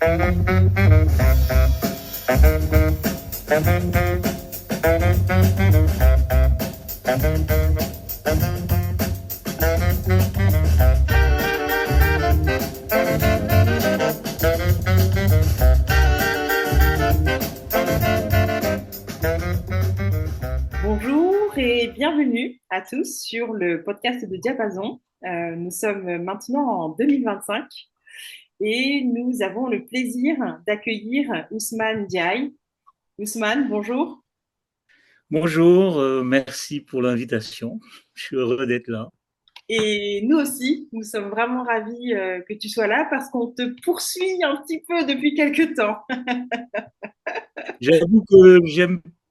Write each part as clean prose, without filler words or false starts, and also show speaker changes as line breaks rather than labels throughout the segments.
Bonjour et bienvenue à tous sur le podcast de Diapason. Nous sommes maintenant en 2025 et nous avons le plaisir d'accueillir Ousmane Diaye. Ousmane, bonjour.
Bonjour, merci pour l'invitation. Je suis heureux d'être là.
Et nous aussi, nous sommes vraiment ravis que tu sois là parce qu'on te poursuit un petit peu depuis quelques temps.
J'avoue que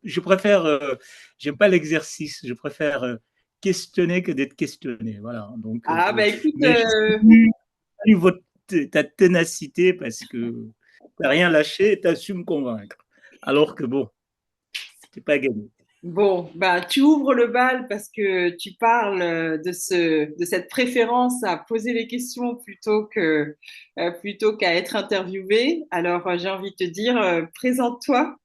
je préfère, j'aime pas l'exercice, je préfère questionner que d'être questionné. Voilà. Donc,
Ah bah écoute,
mais je salue ta ténacité parce que tu n'as rien lâché et tu as su me convaincre. Alors que bon, c'est pas gagné.
bon, bah, tu ouvres le bal parce que tu parles de cette préférence à poser les questions plutôt qu'à être interviewé. Alors, j'ai envie de te dire, présente-toi.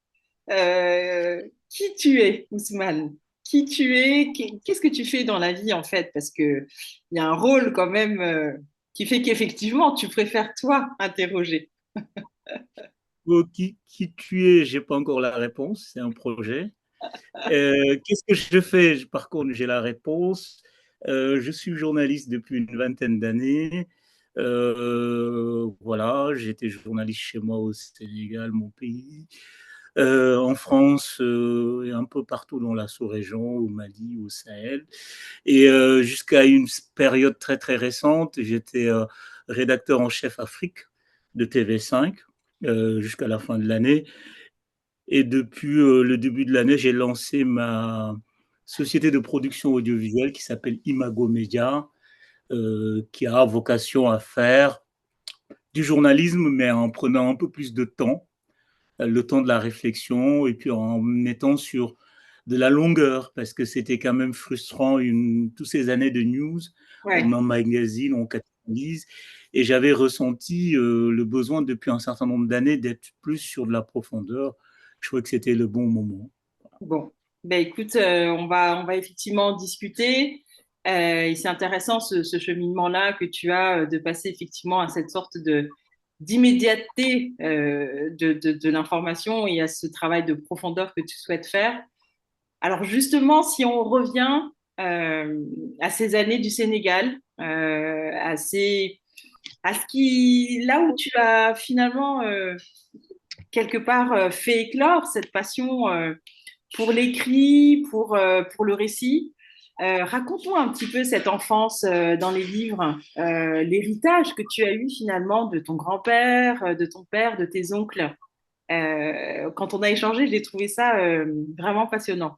Qui tu es, Ousmane? Qui tu es? Qu'est-ce que tu fais dans la vie, en fait? Parce que il y a un rôle quand même, qui fait qu'effectivement, tu préfères toi interroger.
Qui tu es, j'ai pas encore la réponse, c'est un projet. Qu'est-ce que je fais? Par contre, j'ai la réponse. Je suis journaliste depuis une vingtaine d'années. Voilà, j'étais journaliste chez moi au Sénégal, mon pays, en France et un peu partout dans la sous-région, au Mali, au Sahel. Et jusqu'à une période très très récente, j'étais rédacteur en chef Afrique de TV5 jusqu'à la fin de l'année. Et depuis le début de l'année, j'ai lancé ma société de production audiovisuelle qui s'appelle Imago Media, qui a vocation à faire du journalisme, mais en prenant un peu plus de temps, le temps de la réflexion, et puis en mettant sur de la longueur, parce que c'était quand même frustrant, toutes ces années de news,
Ouais.
on emmagasine, on catalyse, et j'avais ressenti le besoin depuis un certain nombre d'années d'être plus sur de la profondeur. Je trouvais que c'était le bon moment.
Bon, ben écoute, on va effectivement en discuter. Et c'est intéressant ce cheminement-là que tu as de passer effectivement à cette sorte de d'immédiateté de l'information et à ce travail de profondeur que tu souhaites faire. Alors justement, si on revient à ces années du Sénégal, à ce qui, là où tu as finalement quelque part fait éclore cette passion pour l'écrit, pour le récit. Raconte-nous un petit peu cette enfance dans les livres, l'héritage que tu as eu finalement de ton grand-père, de ton père, de tes oncles. Quand on a échangé, j'ai trouvé ça vraiment passionnant.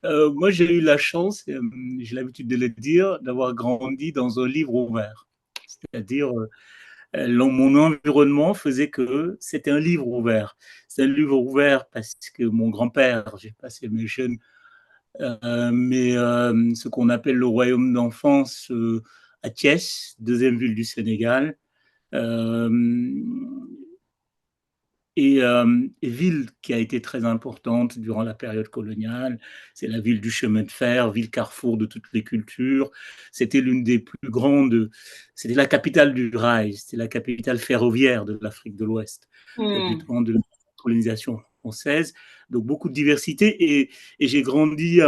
Moi, j'ai eu la chance, j'ai l'habitude de le dire, d'avoir grandi dans un livre ouvert. C'est-à-dire, mon environnement faisait que c'était un livre ouvert. C'est un livre ouvert parce que mon grand-père, j'ai passé mes jeunes, mais ce qu'on appelle le royaume d'enfance à Thiès, deuxième ville du Sénégal, euh, et ville qui a été très importante durant la période coloniale. C'est la ville du chemin de fer, ville carrefour de toutes les cultures. C'était l'une des plus grandes, c'était la capitale du rail, c'était la capitale ferroviaire de l'Afrique de l'Ouest du
Hmm.
temps de la colonisation française. Donc beaucoup de diversité et j'ai grandi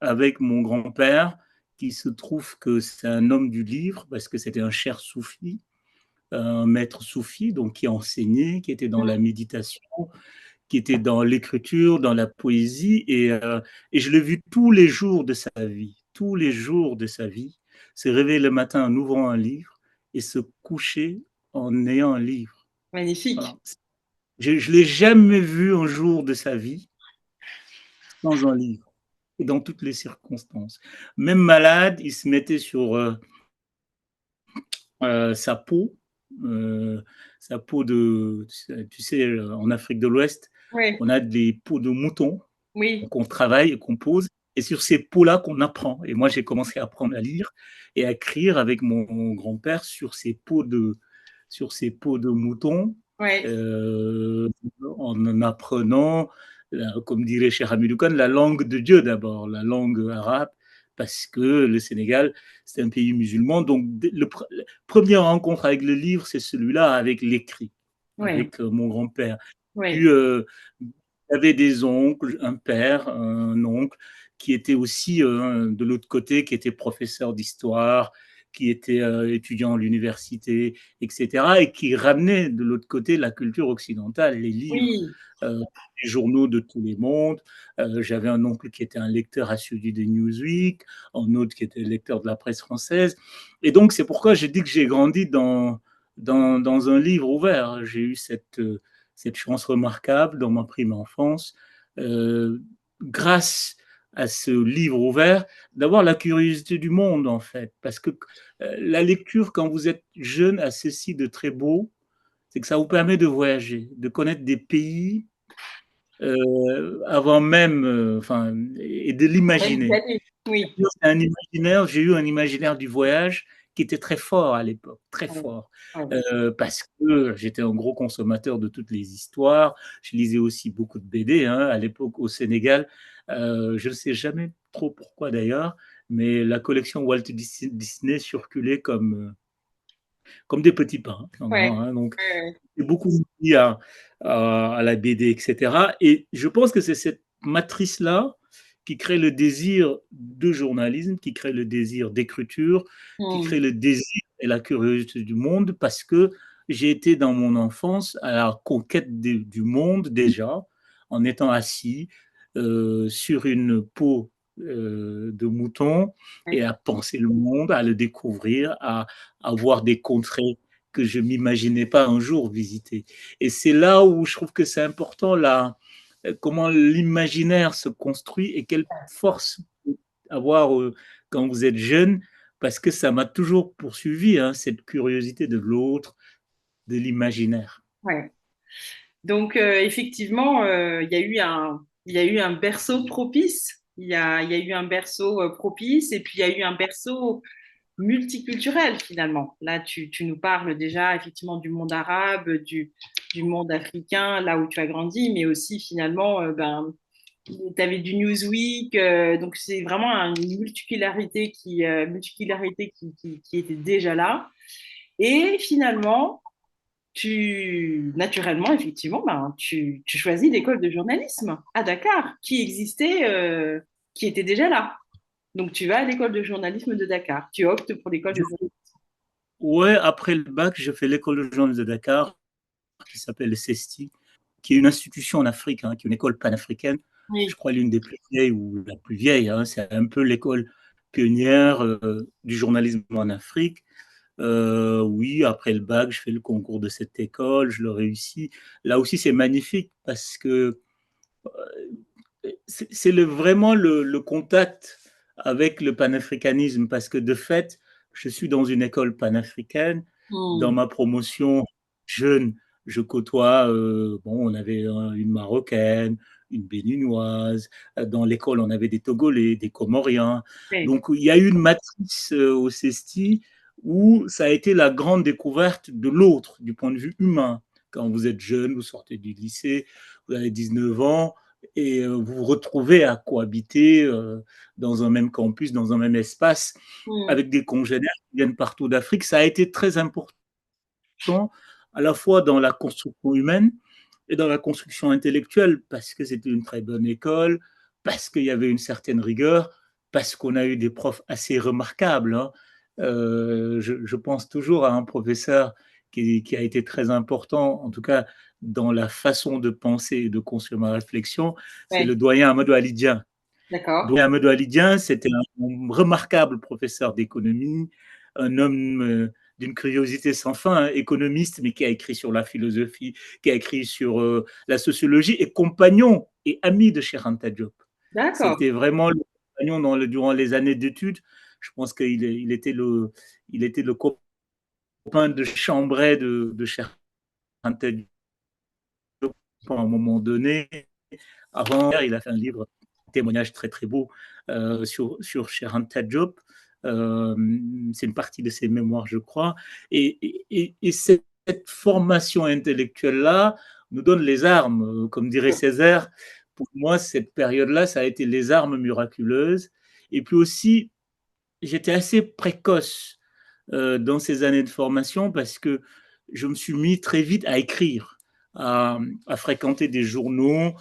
avec mon grand-père qui se trouve que c'est un homme du livre parce que c'était un cher soufi, un maître soufi, donc qui enseignait, qui était dans la méditation, qui était dans l'écriture, dans la poésie, et je l'ai vu tous les jours de sa vie, tous les jours de sa vie, se réveiller le matin en ouvrant un livre et se coucher en ayant un livre.
Magnifique.
Voilà. Je ne l'ai jamais vu un jour de sa vie sans un livre, et dans toutes les circonstances. Même malade, il se mettait sur sa peau, euh, sa peau de, tu sais, en Afrique de l'Ouest,
Oui,
on a des peaux de mouton
oui.
qu'on travaille et qu'on pose, et sur ces peaux-là qu'on apprend. Et moi, j'ai commencé à apprendre à lire et à écrire avec mon grand-père sur ces peaux sur ses peaux de mouton,
Ouais.
euh, en apprenant, comme dirait Cheikh Hamidou Kane, la langue de Dieu d'abord, la langue arabe, parce que le Sénégal, c'est un pays musulman. Donc, la première rencontre avec le livre, c'est celui-là, avec l'écrit,
Ouais.
avec mon grand-père. Puis,
Ouais.
j'avais des oncles, un père, un oncle, qui était aussi de l'autre côté, qui était professeur d'histoire, qui était étudiant à l'université, etc., et qui ramenait de l'autre côté la culture occidentale, les livres,
Oui.
les journaux de tous les mondes. J'avais un oncle qui était un lecteur assidu de Newsweek, un autre qui était lecteur de la presse française. Et donc, c'est pourquoi j'ai dit que j'ai grandi dans un livre ouvert. J'ai eu cette chance remarquable dans ma prime enfance, grâce à ce livre ouvert, d'avoir la curiosité du monde, en fait. Parce que la lecture, quand vous êtes jeune, a ceci de très beau, c'est que ça vous permet de voyager, de connaître des pays avant même, et de l'imaginer.
Oui.
J'ai eu un imaginaire du voyage qui était très fort à l'époque, très
Ouais.
fort.
Ouais.
Parce que j'étais un gros consommateur de toutes les histoires. Je lisais aussi beaucoup de BD, hein, à l'époque au Sénégal. Je ne sais jamais trop pourquoi d'ailleurs, mais la collection Walt Disney circulait comme des petits pains, en gros,
Ouais.
hein. Donc,
Ouais.
j'ai beaucoup lié à la BD, etc. Et je pense que c'est cette matrice-là qui crée le désir de journalisme, qui crée le désir d'écriture, qui crée
Hmm.
le désir et la curiosité du monde, parce que j'ai été dans mon enfance à la conquête du monde déjà, en étant assis sur une peau de mouton et
Ouais.
à penser le monde, à le découvrir, à voir des contrées que je m'imaginais pas un jour visiter. Et c'est là où je trouve que c'est important, là, comment l'imaginaire se construit et quelle force avoir quand vous êtes jeune, parce que ça m'a toujours poursuivi, hein, cette curiosité de l'autre, de l'imaginaire.
Ouais. Donc, effectivement, il y a eu un berceau propice. Il y a eu un berceau propice et puis il y a eu un berceau multiculturel finalement. Là, tu nous parles déjà effectivement du monde arabe, du monde africain, là où tu as grandi, mais aussi finalement, tu avais du Newsweek. Donc, c'est vraiment une multicularité qui était déjà là. Et finalement, naturellement, effectivement, tu choisis l'école de journalisme à Dakar, qui existait, qui était déjà là. Donc, tu vas à l'école de journalisme de Dakar. Tu optes pour l'école de journalisme.
Ouais, après le bac, j'ai fait l'école de journalisme de Dakar, qui s'appelle le CESTI, qui est une institution en Afrique, hein, qui est une école panafricaine, je
Oui,
crois l'une des plus vieilles ou la plus vieille, hein. C'est un peu l'école pionnière du journalisme en Afrique. Oui, après le bac, je fais le concours de cette école, je le réussis. Là aussi, c'est magnifique parce que c'est vraiment le contact avec le panafricanisme, parce que de fait, je suis dans une école panafricaine. Dans
hmm,
ma promotion jeune, je côtoie, bon, on avait une Marocaine, une Béninoise. Dans l'école, on avait des Togolais, des Comoriens.
oui,
Donc, il y a eu une matrice au CESTI où ça a été la grande découverte de l'autre, du point de vue humain. Quand vous êtes jeune, vous sortez du lycée, vous avez 19 ans, et vous vous retrouvez à cohabiter dans un même campus, dans un même espace,
hmm,
avec des congénères qui viennent partout d'Afrique. Ça a été très important à la fois dans la construction humaine et dans la construction intellectuelle, parce que c'était une très bonne école, parce qu'il y avait une certaine rigueur, parce qu'on a eu des profs assez remarquables, hein. Je pense toujours à un professeur qui a été très important, en tout cas dans la façon de penser et de construire ma réflexion, c'est
oui,
le doyen Amadou Alidien.
d'accord.
Doyen Amadou Alidien, c'était un remarquable professeur d'économie, un homme d'une curiosité sans fin, hein, économiste, mais qui a écrit sur la philosophie, qui a écrit sur la sociologie, et compagnon et ami de Cheikh Anta Diop.
D'accord.
C'était vraiment le compagnon durant les années d'études. Je pense il était le copain de Chambray de Cheikh Anta Diop à un moment donné. Avant, il a fait un livre, un témoignage très très beau sur Sheran Diop. C'est une partie de ses mémoires, je crois. Et cette formation intellectuelle-là nous donne les armes. Comme dirait Césaire, pour moi, cette période-là, ça a été les armes miraculeuses. Et puis aussi, j'étais assez précoce dans ces années de formation parce que je me suis mis très vite à écrire, à fréquenter des journaux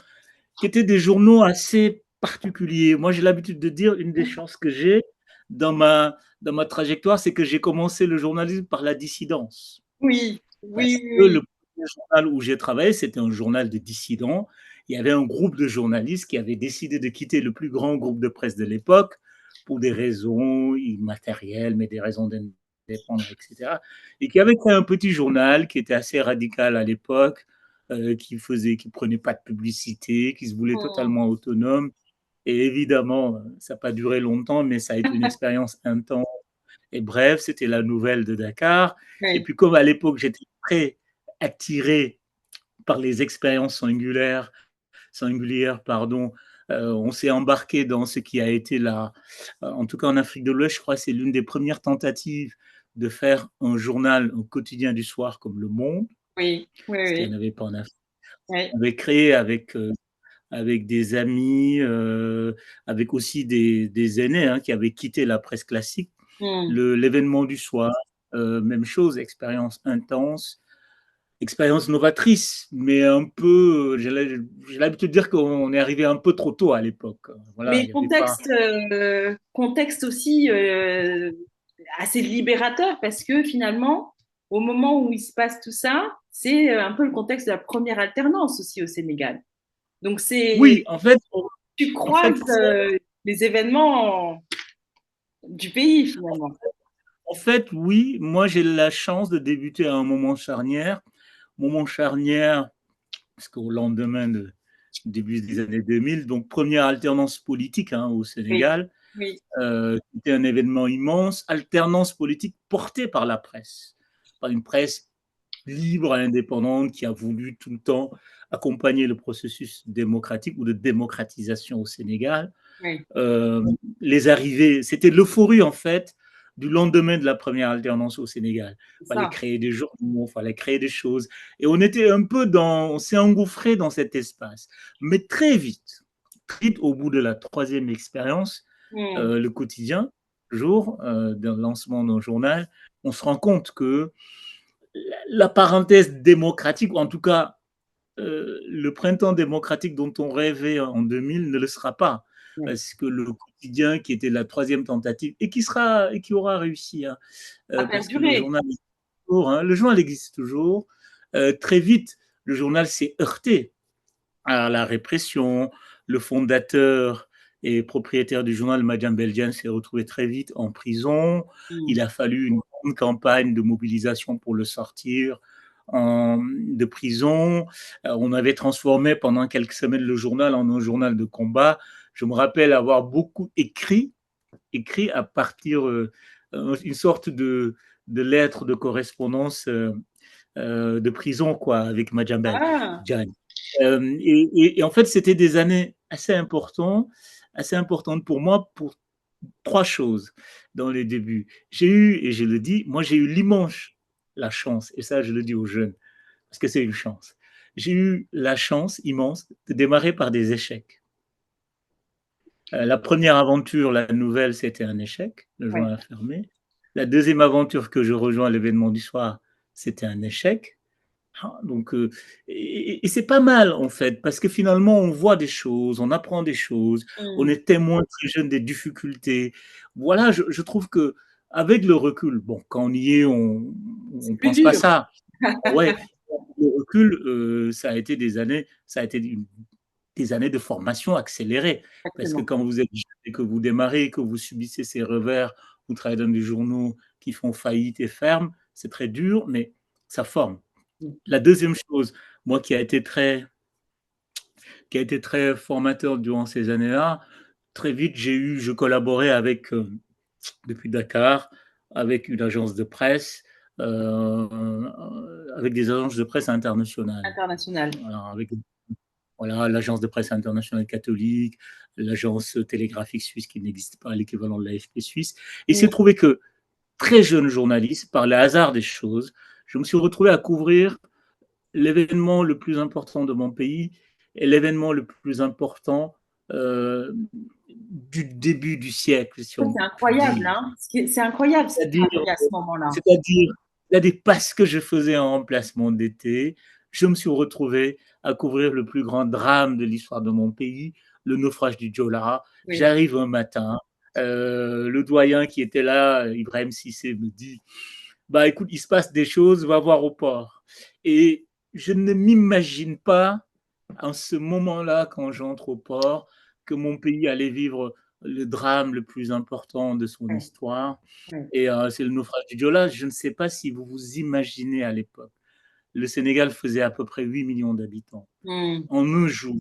qui étaient des journaux assez particuliers. Moi, j'ai l'habitude de dire, une des chances que j'ai dans ma trajectoire, c'est que j'ai commencé le journalisme par la dissidence.
Oui,
Parce
oui, oui,
que le
oui.
premier journal où j'ai travaillé, c'était un journal de dissidents. Il y avait un groupe de journalistes qui avaient décidé de quitter le plus grand groupe de presse de l'époque pour des raisons immatérielles, mais des raisons d'indépendance, etc. Et qui avait créé un petit journal qui était assez radical à l'époque, qui prenait pas de publicité, qui se voulait
Hmm.
totalement autonome. Et évidemment, ça n'a pas duré longtemps, mais ça a été une expérience intense. Et bref, c'était la nouvelle de Dakar. Et
Oui,
puis, comme à l'époque, j'étais très attiré par les expériences singulières, pardon, on s'est embarqué dans ce qui a été en tout cas en Afrique de l'Ouest, je crois que c'est l'une des premières tentatives de faire un journal, un quotidien du soir comme Le Monde,
oui, oui,
ce qu'il n'y
oui,
en avait pas en Afrique.
oui.
On avait créé avec des amis, avec aussi des aînés qui avaient quitté la presse classique,
Hmm.
l'événement du soir, même chose, expérience intense, expérience novatrice, mais un peu, j'ai l'habitude de dire qu'on est arrivé un peu trop tôt à l'époque. Voilà, il
Mais
n'y avait pas.
contexte aussi assez libérateur parce que finalement, au moment où il se passe tout ça, c'est un peu le contexte de la première alternance aussi au Sénégal. Donc
Oui,
tu
en fait,
croises les événements du pays finalement.
oui, moi j'ai la chance de débuter à un moment charnière, parce qu'au lendemain début des années 2000, donc première alternance politique au
Oui,
Sénégal,
oui,
c'était un événement immense, alternance politique portée par la presse, par une presse libre et indépendante qui a voulu tout le temps accompagner le processus démocratique ou de démocratisation au Sénégal.
oui,
Euh, les arrivées, c'était l'euphorie en fait du lendemain de la première alternance au Sénégal.
c'est
Il fallait
ça.
créer des journaux, il fallait créer des choses. Et on était on s'est engouffré dans cet espace. Mais très vite, au bout de la troisième expérience,
Hmm.
le quotidien, jour d'un lancement d'un journal, on se rend compte que la parenthèse démocratique, ou en tout cas le printemps démocratique dont on rêvait en 2000 ne le sera pas.
Oui.
Parce que le quotidien, qui était la troisième tentative, et qui aura réussi,
À
parce que le
perdurer.
journal existe toujours, le journal existe toujours. Très vite, le journal s'est heurté à la répression. Le fondateur et propriétaire du journal, Madjan Beldian, s'est retrouvé très vite en prison.
Hmm.
Il a fallu une grande campagne de mobilisation pour le sortir de prison. On avait transformé pendant quelques semaines le journal en un journal de combat. Je me rappelle avoir beaucoup écrit à partir une sorte de lettre de correspondance de prison, quoi, avec Majambel
Ah,
Jan. Et en fait, c'était des années assez importantes pour moi pour trois choses dans les débuts. J'ai eu, et je le dis, moi j'ai eu la chance, et ça je le dis aux jeunes, parce que c'est une chance. J'ai eu la chance immense de démarrer par des échecs. La première aventure, la nouvelle, c'était un échec, le
ouais.
joint a fermé. La deuxième aventure que je rejoins à l'événement du soir, c'était un échec. Donc, et c'est pas mal en fait, parce que finalement, on voit des choses, on apprend des choses, on
Hmm.
est témoin très jeune des difficultés. Voilà, je trouve que avec le recul, bon, quand on y est,
C'est
on
plus
pense pas
dur.
ça. Ouais, le recul, ça a été des années de formation accélérée, parce que
Exactement.
quand vous êtes jeune et que vous démarrez, que vous subissez ces revers, vous travaillez dans des journaux qui font faillite et ferment, c'est très dur, mais ça forme.
Hmm.
La deuxième chose, moi qui a été très formateur durant ces années-là, très vite je collaborais depuis Dakar, avec une agence de presse, avec des agences de presse internationales.
International.
Alors, avec voilà, l'agence de presse internationale catholique, l'agence télégraphique suisse qui n'existe pas, l'équivalent de l'AFP suisse. Et il s'est
Hmm.
trouvé que très jeune journaliste, par le hasard des choses, je me suis retrouvé à couvrir l'événement le plus important de mon pays et l'événement le plus important du début du siècle, si
Ça,
on
c'est
peut
incroyable,
dire.
hein. C'est incroyable ce qui t'est
C'est-à-dire,
arrivé à ce moment-là.
c'est-à-dire, c'est-à-dire parce que je faisais un remplacement d'été, je me suis retrouvé à couvrir le plus grand drame de l'histoire de mon pays, le naufrage du Joola.
Oui,
J'arrive un matin, le doyen qui était là, Ibrahim Cissé, me dit, bah écoute, il se passe des choses, va voir au port. Et je ne m'imagine pas, en ce moment-là, quand j'entre au port, que mon pays allait vivre le drame le plus important de son
oui,
histoire.
oui.
Et c'est le naufrage du Joola. Je ne sais pas si vous vous imaginez à l'époque. Le Sénégal faisait à peu près 8 millions d'habitants.
Hmm,
En un jour,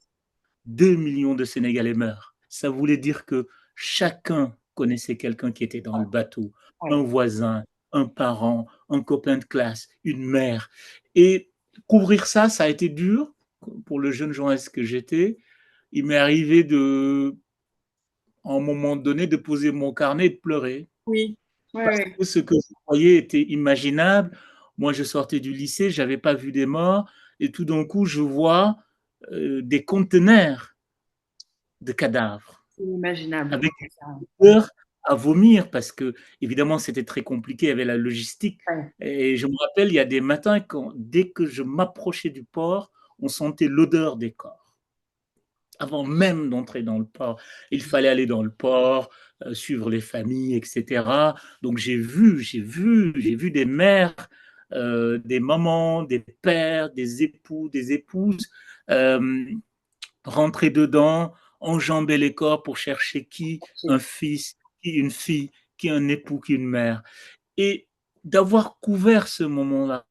2 millions de Sénégalais meurent. Ça voulait dire que chacun connaissait quelqu'un qui était dans le bateau,
oui,
un voisin, un parent, un copain de classe, une mère. Et couvrir ça, ça a été dur pour le jeune journaliste que j'étais. Il m'est arrivé à un moment donné, de poser mon carnet et de pleurer.
oui, oui,
Parce
oui.
que ce que je croyais était imaginable. Moi, je sortais du lycée, je n'avais pas vu des morts, et tout d'un coup, je vois des conteneurs de cadavres,
C'est inimaginable.
avec
Ça.
une peur à vomir, parce que, évidemment, c'était très compliqué, il y avait la logistique.
Ouais.
Et je me rappelle, il y a des matins, dès que je m'approchais du port, on sentait l'odeur des corps. Avant même d'entrer dans le port, il fallait aller dans le port, suivre les familles, etc. Donc j'ai vu des mères, des mamans, des pères, des époux, des épouses euh, rentrer dedans, enjamber les corps pour chercher qui un fils, qui une fille, qui un époux, qui une mère. Et d'avoir couvert ce moment-là,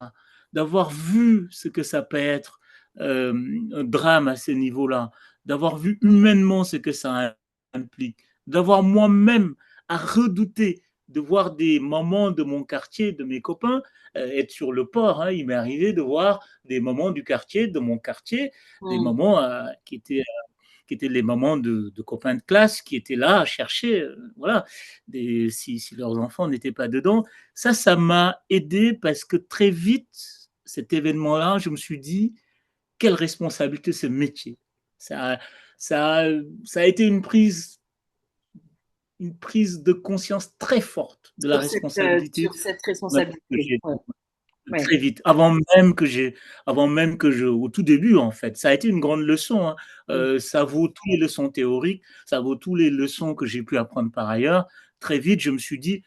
d'avoir vu ce que ça peut être un drame à ce niveau-là, d'avoir vu humainement ce que ça implique, d'avoir moi-même à redouter de voir des mamans de mon quartier, de mes copains, être sur le port. Hein. Il m'est arrivé de voir des mamans du quartier, de mon quartier, des
Hmm.
mamans qui étaient les mamans de copains de classe qui étaient là à chercher, voilà, si leurs enfants n'étaient pas dedans. Ça m'a aidé parce que très vite, cet événement-là, je me suis dit, quelle responsabilité ce métier. Ça, ça, ça a été une prise de conscience très forte de la responsabilité
Sur cette responsabilité. Ouais, ouais.
très vite, avant même que je, au tout début en fait, ça a été une grande leçon. Hein.
Hmm.
Ça vaut toutes les leçons théoriques, ça vaut toutes les leçons que j'ai pu apprendre par ailleurs. Très vite, je me suis dit,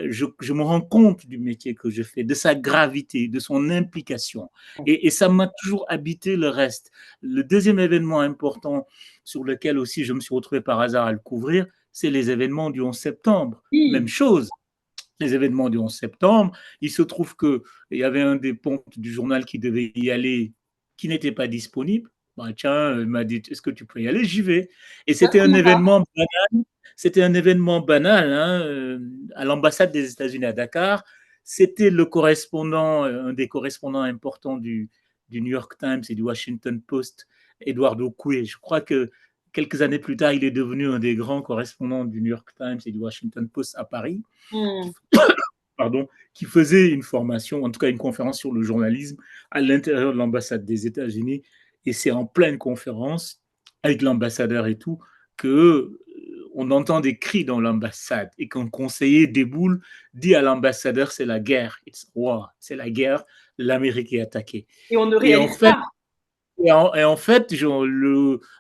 je me rends compte du métier que je fais, de sa gravité, de son implication, et ça m'a toujours habité le reste. Le deuxième événement important sur lequel aussi je me suis retrouvé par hasard à le couvrir, c'est les événements du 11 septembre. Même
Oui,
chose, les événements du 11 septembre. Il se trouve qu'il y avait un des pontes du journal qui devait y aller, qui n'était pas disponible. Ben, tiens, il m'a dit, est-ce que tu peux y aller? J'y vais. Et
ça,
c'était un
comment ça?
événement banal. C'était un événement banal hein, à l'ambassade des États-Unis à Dakar. C'était le correspondant, un des correspondants importants du New York Times et du Washington Post, Eduardo Coué. Je crois que quelques années plus tard, il est devenu un des grands correspondants du New York Times et du Washington Post à Paris,
Hmm.
pardon, qui faisait une formation, en tout cas une conférence sur le journalisme à l'intérieur de l'ambassade des États-Unis. Et c'est en pleine conférence, avec l'ambassadeur et tout, que on entend des cris dans l'ambassade et qu'un conseiller déboule, dit à l'ambassadeur c'est la guerre, c'est la guerre, l'Amérique est attaquée.
Et on ne
Et en
réalise
fait,
pas.
et en fait,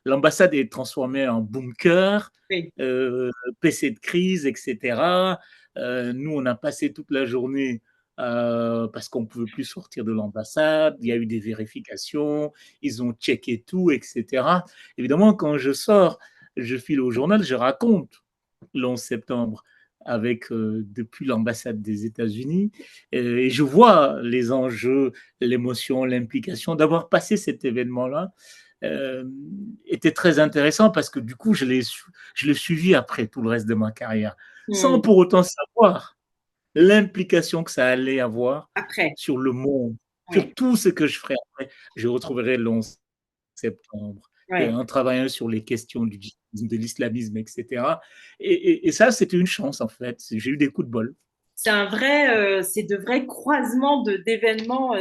l'ambassade est transformée en bunker,
Oui.
euh, PC de crise, etc. Nous, on a passé toute la journée parce qu'on ne pouvait plus sortir de l'ambassade. Il y a eu des vérifications, ils ont checké tout, etc. Évidemment, quand je sors, je file au journal, je raconte le 11 septembre avec depuis l'ambassade des États-Unis et je vois les enjeux, l'émotion, l'implication d'avoir passé cet événement-là euh, était très intéressant parce que du coup, je l'ai suivi après tout le reste de ma carrière, sans
Hmm.
pour autant savoir l'implication que ça allait avoir
Après.
sur le monde, sur
Oui.
tout ce que je ferai après. Je retrouverai le 11 septembre et
Ouais.
en travaillant sur les questions du djihadisme, de l'islamisme, etc. Et ça, c'était une chance en fait. J'ai eu des coups de bol.
c'est de vrais croisements d'événements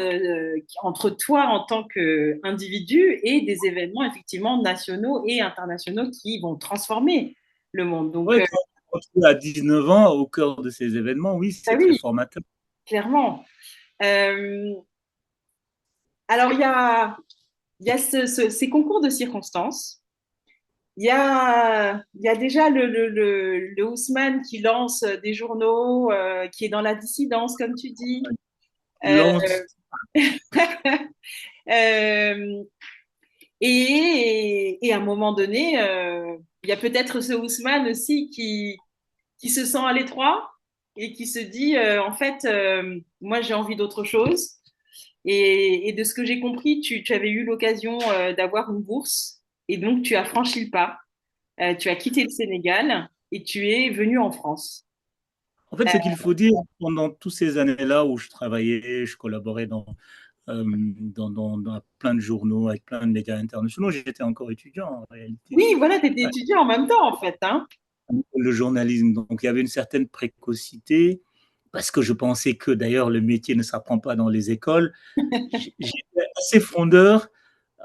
entre toi en tant qu'individu et des événements effectivement nationaux et internationaux qui vont transformer le monde. Donc,
Ouais, quand tu es à 19 ans, au cœur de ces événements, oui,
bah
c'est très
oui,
formateur.
clairement. Euh, alors, il y a ces concours de circonstances. Il y a déjà le Haussmann qui lance des journaux, qui est dans la dissidence, comme tu dis. Euh,
Lance,
euh, et à un moment donné, il y a peut-être ce Haussmann aussi qui se sent à l'étroit et qui se dit, en fait, moi j'ai envie d'autre chose. Et de ce que j'ai compris, tu avais eu l'occasion d'avoir une bourse et donc tu as franchi le pas. Tu as quitté le Sénégal et tu es venu en France.
en fait, ce qu'il faut dire, pendant toutes ces années-là où je travaillais, je collaborais dans plein de journaux, avec plein de médias internationaux, j'étais encore étudiant en réalité.
Oui, voilà, tu étais
Ouais,
étudiant en même temps, en fait, hein.
le journalisme, donc il y avait une certaine précocité, parce que je pensais que d'ailleurs le métier ne s'apprend pas dans les écoles. J'étais assez frondeur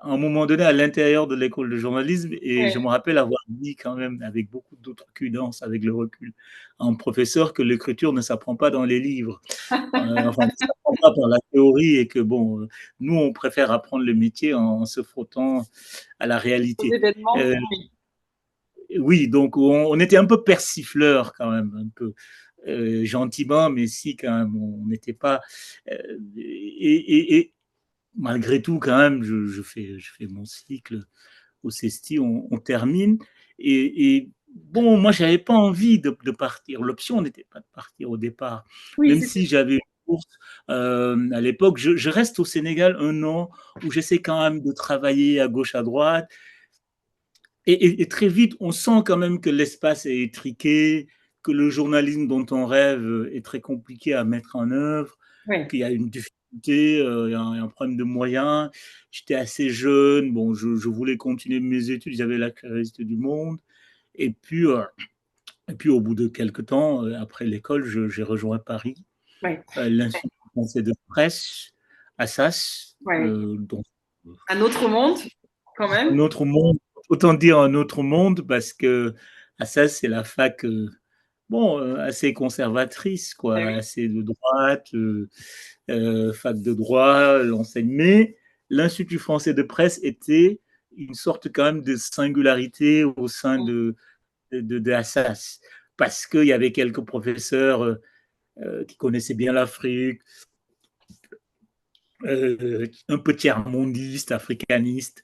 à un moment donné à l'intérieur de l'école de journalisme et je
Ouais.
me rappelle avoir dit quand même avec beaucoup d'autres cuidance, avec le recul, à un professeur que l'écriture ne s'apprend pas dans les livres. Enfin, ne s'apprend pas par la théorie et que bon, nous on préfère apprendre le métier en se frottant à la
Aux
réalité.
événements,
Euh,
oui.
oui, donc on était un peu persifleur quand même, un peu gentiment, mais si quand même, on n'était pas. Et malgré tout, quand même, je fais mon cycle au CESTI, on termine. Et bon, moi, j'avais pas envie de partir. L'option n'était pas de partir au départ,
Oui,
même
c'était.
si j'avais une bourse à l'époque. Je reste au Sénégal un an où j'essaie quand même de travailler à gauche, à droite. Et très vite, on sent quand même que l'espace est étriqué, que le journalisme dont on rêve est très compliqué à mettre en œuvre,
Ouais.
qu'il y a une difficulté, il y a un problème de moyens. J'étais assez jeune, bon, je voulais continuer mes études, j'avais la curiosité du monde. Et puis, euh, et puis au bout de quelques temps, après l'école, j'ai rejoint Paris,
Ouais.
l'Institut français de presse, Assas,
Ouais.
dont
Un autre monde, quand
un
même.
autre monde, autant dire un autre monde, parce que Assas, c'est la fac bon, assez conservatrice,
Ah
quoi,
oui.
assez de droite, fac de droit, l'enseigne. Mais l'Institut français de presse était une sorte quand même de singularité au sein de Assas, parce qu'il y avait quelques professeurs qui connaissaient bien l'Afrique, un peu tiers-mondiste, africaniste.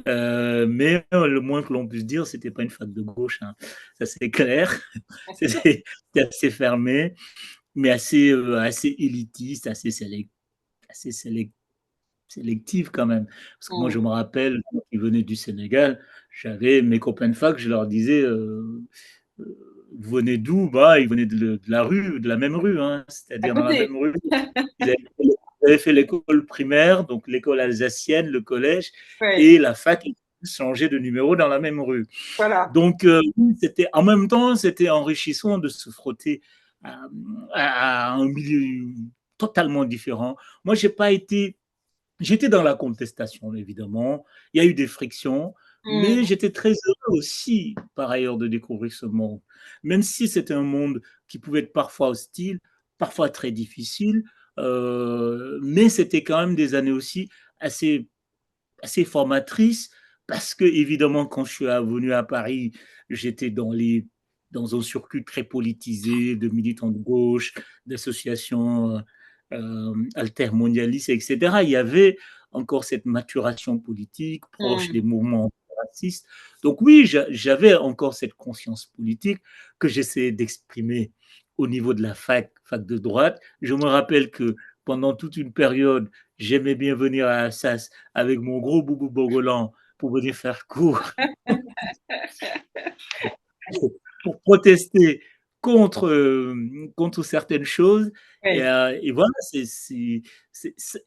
Mais le moins que l'on puisse dire, c'était pas une fac de gauche, hein. Ça c'est clair. C'était assez fermé, mais assez élitiste, assez sélectif quand même. Parce que moi, je
Mm.
me rappelle, quand ils venaient du Sénégal, j'avais mes copains de fac, je leur disais, vous venez d'où? Bah, ils venaient de la rue, de la même rue, hein,
À
c'est-à-dire dans la
côté.
même rue. Ils avaient, ils avaient fait l'école primaire, donc l'école alsacienne, le collège,
Ouais.
et la fac, ils ont changé de numéro dans la même rue.
Voilà.
Donc, c'était en même temps, c'était enrichissant de se frotter à, à un milieu totalement différent. Moi, j'ai pas été, j'étais dans la contestation, évidemment. Il y a eu des frictions, mais
Mm.
j'étais très heureux aussi, par ailleurs, de découvrir ce monde. Même si c'était un monde qui pouvait être parfois hostile, parfois très difficile, mais c'était quand même des années aussi assez assez formatrice parce que, évidemment, quand je suis venu à Paris, j'étais dans un circuit très politisé de militants de gauche, d'associations altermondialistes, etc. Il y avait encore cette maturation politique proche des
Mm.
mouvements racistes. Donc oui, j'avais encore cette conscience politique que j'essayais d'exprimer au niveau de la fac de droite. Je me rappelle que pendant toute une période, j'aimais bien venir à Assas avec mon gros boubou bogolan pour venir faire cours, pour protester contre, contre certaines choses.
Ouais.
Et voilà,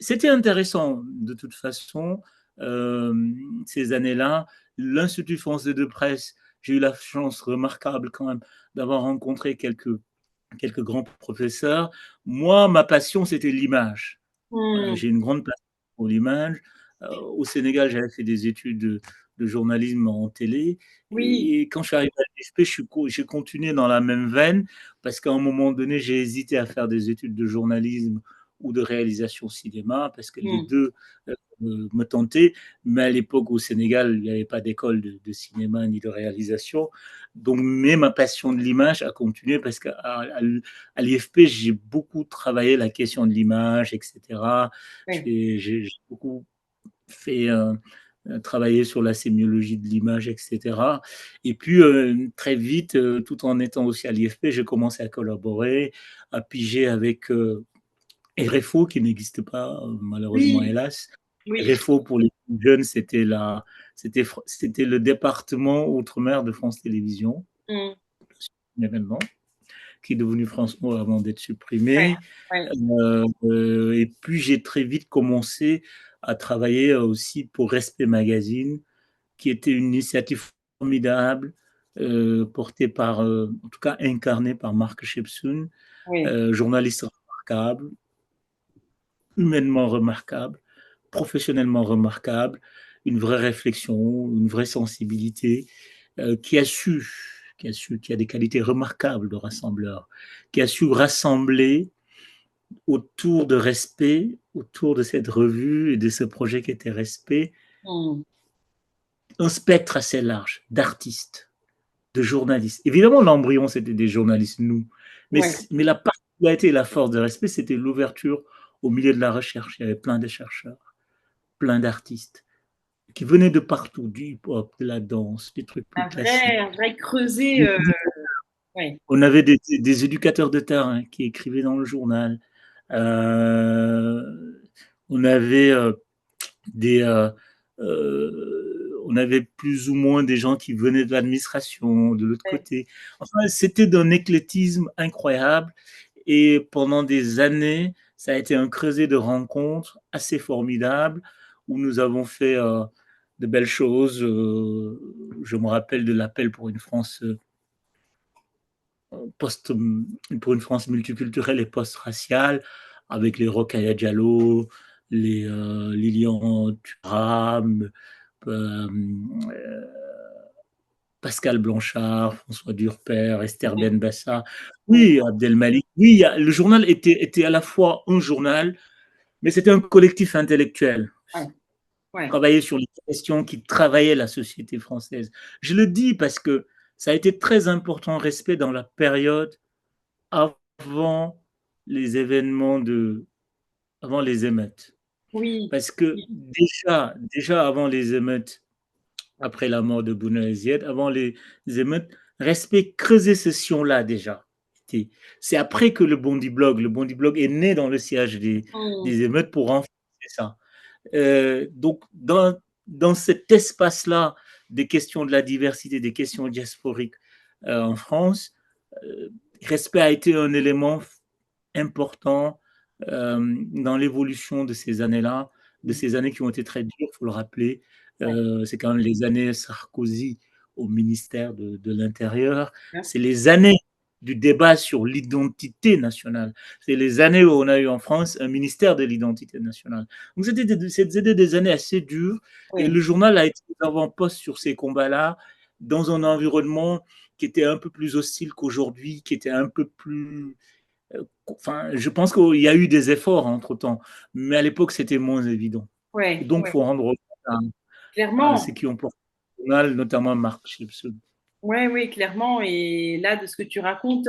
c'était intéressant de toute façon, euh, ces années-là. L'Institut français de presse, j'ai eu la chance remarquable quand même d'avoir rencontré quelques quelques grands professeurs. Moi, ma passion, c'était l'image. Voilà,
Hmm.
j'ai une grande passion pour l'image. Au Sénégal, j'avais fait des études de journalisme en télé.
Oui.
Et quand je suis arrivé à l'IFP, j'ai continué dans la même veine parce qu'à un moment donné, j'ai hésité à faire des études de journalisme ou de réalisation cinéma parce que les
Hmm.
deux me tentaient. Mais à l'époque, au Sénégal, il n'y avait pas d'école de cinéma ni de réalisation. Donc, mais ma passion de l'image a continué parce qu'à l'IFP, j'ai beaucoup travaillé la question de l'image, etc.
Oui.
J'ai beaucoup fait travailler sur la sémiologie de l'image, etc. Et puis, très vite, tout en étant aussi à l'IFP, j'ai commencé à collaborer, à piger avec RFO, qui n'existe pas, malheureusement,
Oui.
hélas.
Oui.
RFO, pour les plus jeunes, c'était le département Outre-mer de France Télévisions,
Hmm.
événement, qui est devenu France O avant d'être
Ouais.
supprimé.
Ouais.
Et puis, j'ai très vite commencé à travailler aussi pour Respect Magazine, qui était une initiative formidable, portée par, en tout cas incarnée par Marc Shepsoun,
Oui.
journaliste remarquable, humainement remarquable, professionnellement remarquable, une vraie réflexion, une vraie sensibilité, qui a des qualités remarquables de rassembleur, qui a su rassembler autour de Respect, autour de cette revue et de ce projet qui était Respect,
Hmm.
un spectre assez large d'artistes, de journalistes. Évidemment, l'embryon, c'était des journalistes, nous. Mais,
Ouais.
mais la particularité et la force de Respect, c'était l'ouverture au milieu de la recherche. Il y avait plein de chercheurs, plein d'artistes qui venaient de partout, du hip-hop, de la danse, des trucs plus classiques.
Un vrai creuset.
Des
Ouais.
On avait des éducateurs de terrain qui écrivaient dans le journal. Euh, on avait des, on avait plus ou moins des gens qui venaient de l'administration, de l'autre
Ouais.
côté. Enfin, c'était d'un éclectisme incroyable. Et pendant des années, ça a été un creuset de rencontres assez formidable où nous avons fait de belles choses. Je me rappelle de l'appel pour une France post, pour une France multiculturelle et post-raciale, avec les Rokhaya Diallo, les Lilian Thuram, euh, Pascal Blanchard, François Durper, Esther
Ouais.
Benbassa,
Ouais.
oui, Abdelmalik. Oui, le journal était à la fois un journal, mais c'était un collectif intellectuel.
Ouais. Ouais.
Travailler sur les questions qui travaillaient la société française. Je le dis parce que ça a été très important, respect dans la période avant les événements avant les émeutes.
Oui.
Parce que
Oui.
déjà avant les émeutes, après la mort de Bouna avant les émeutes, Respect creusait ce sillon-là déjà. C'est après que le Bondi Blog est né dans le sillage
Hmm.
des émeutes pour renforcer ça. Donc, dans cet espace-là des questions de la diversité, des questions diasporiques en France, euh, Respect a été un élément important dans l'évolution de ces années-là, de ces années qui ont été très dures, il faut le rappeler.
Ouais.
C'est quand même les années Sarkozy au ministère de l'Intérieur.
Hein.
C'est les années du débat sur l'identité nationale. C'est les années où on a eu en France un ministère de l'identité nationale. Donc c'était des années assez dures et
Oui.
le journal a été avant-poste sur ces combats-là dans un environnement qui était un peu plus hostile qu'aujourd'hui, qui était un peu plus enfin, je pense qu'il y a eu des efforts entre-temps, mais à l'époque, c'était moins évident. Et
Ouais.
donc, il
Ouais.
faut rendre hommage à ceux
Clairement.
qui ont porté le journal, notamment Marc Chipson.
Ouais, oui, clairement. Et là, de ce que tu racontes,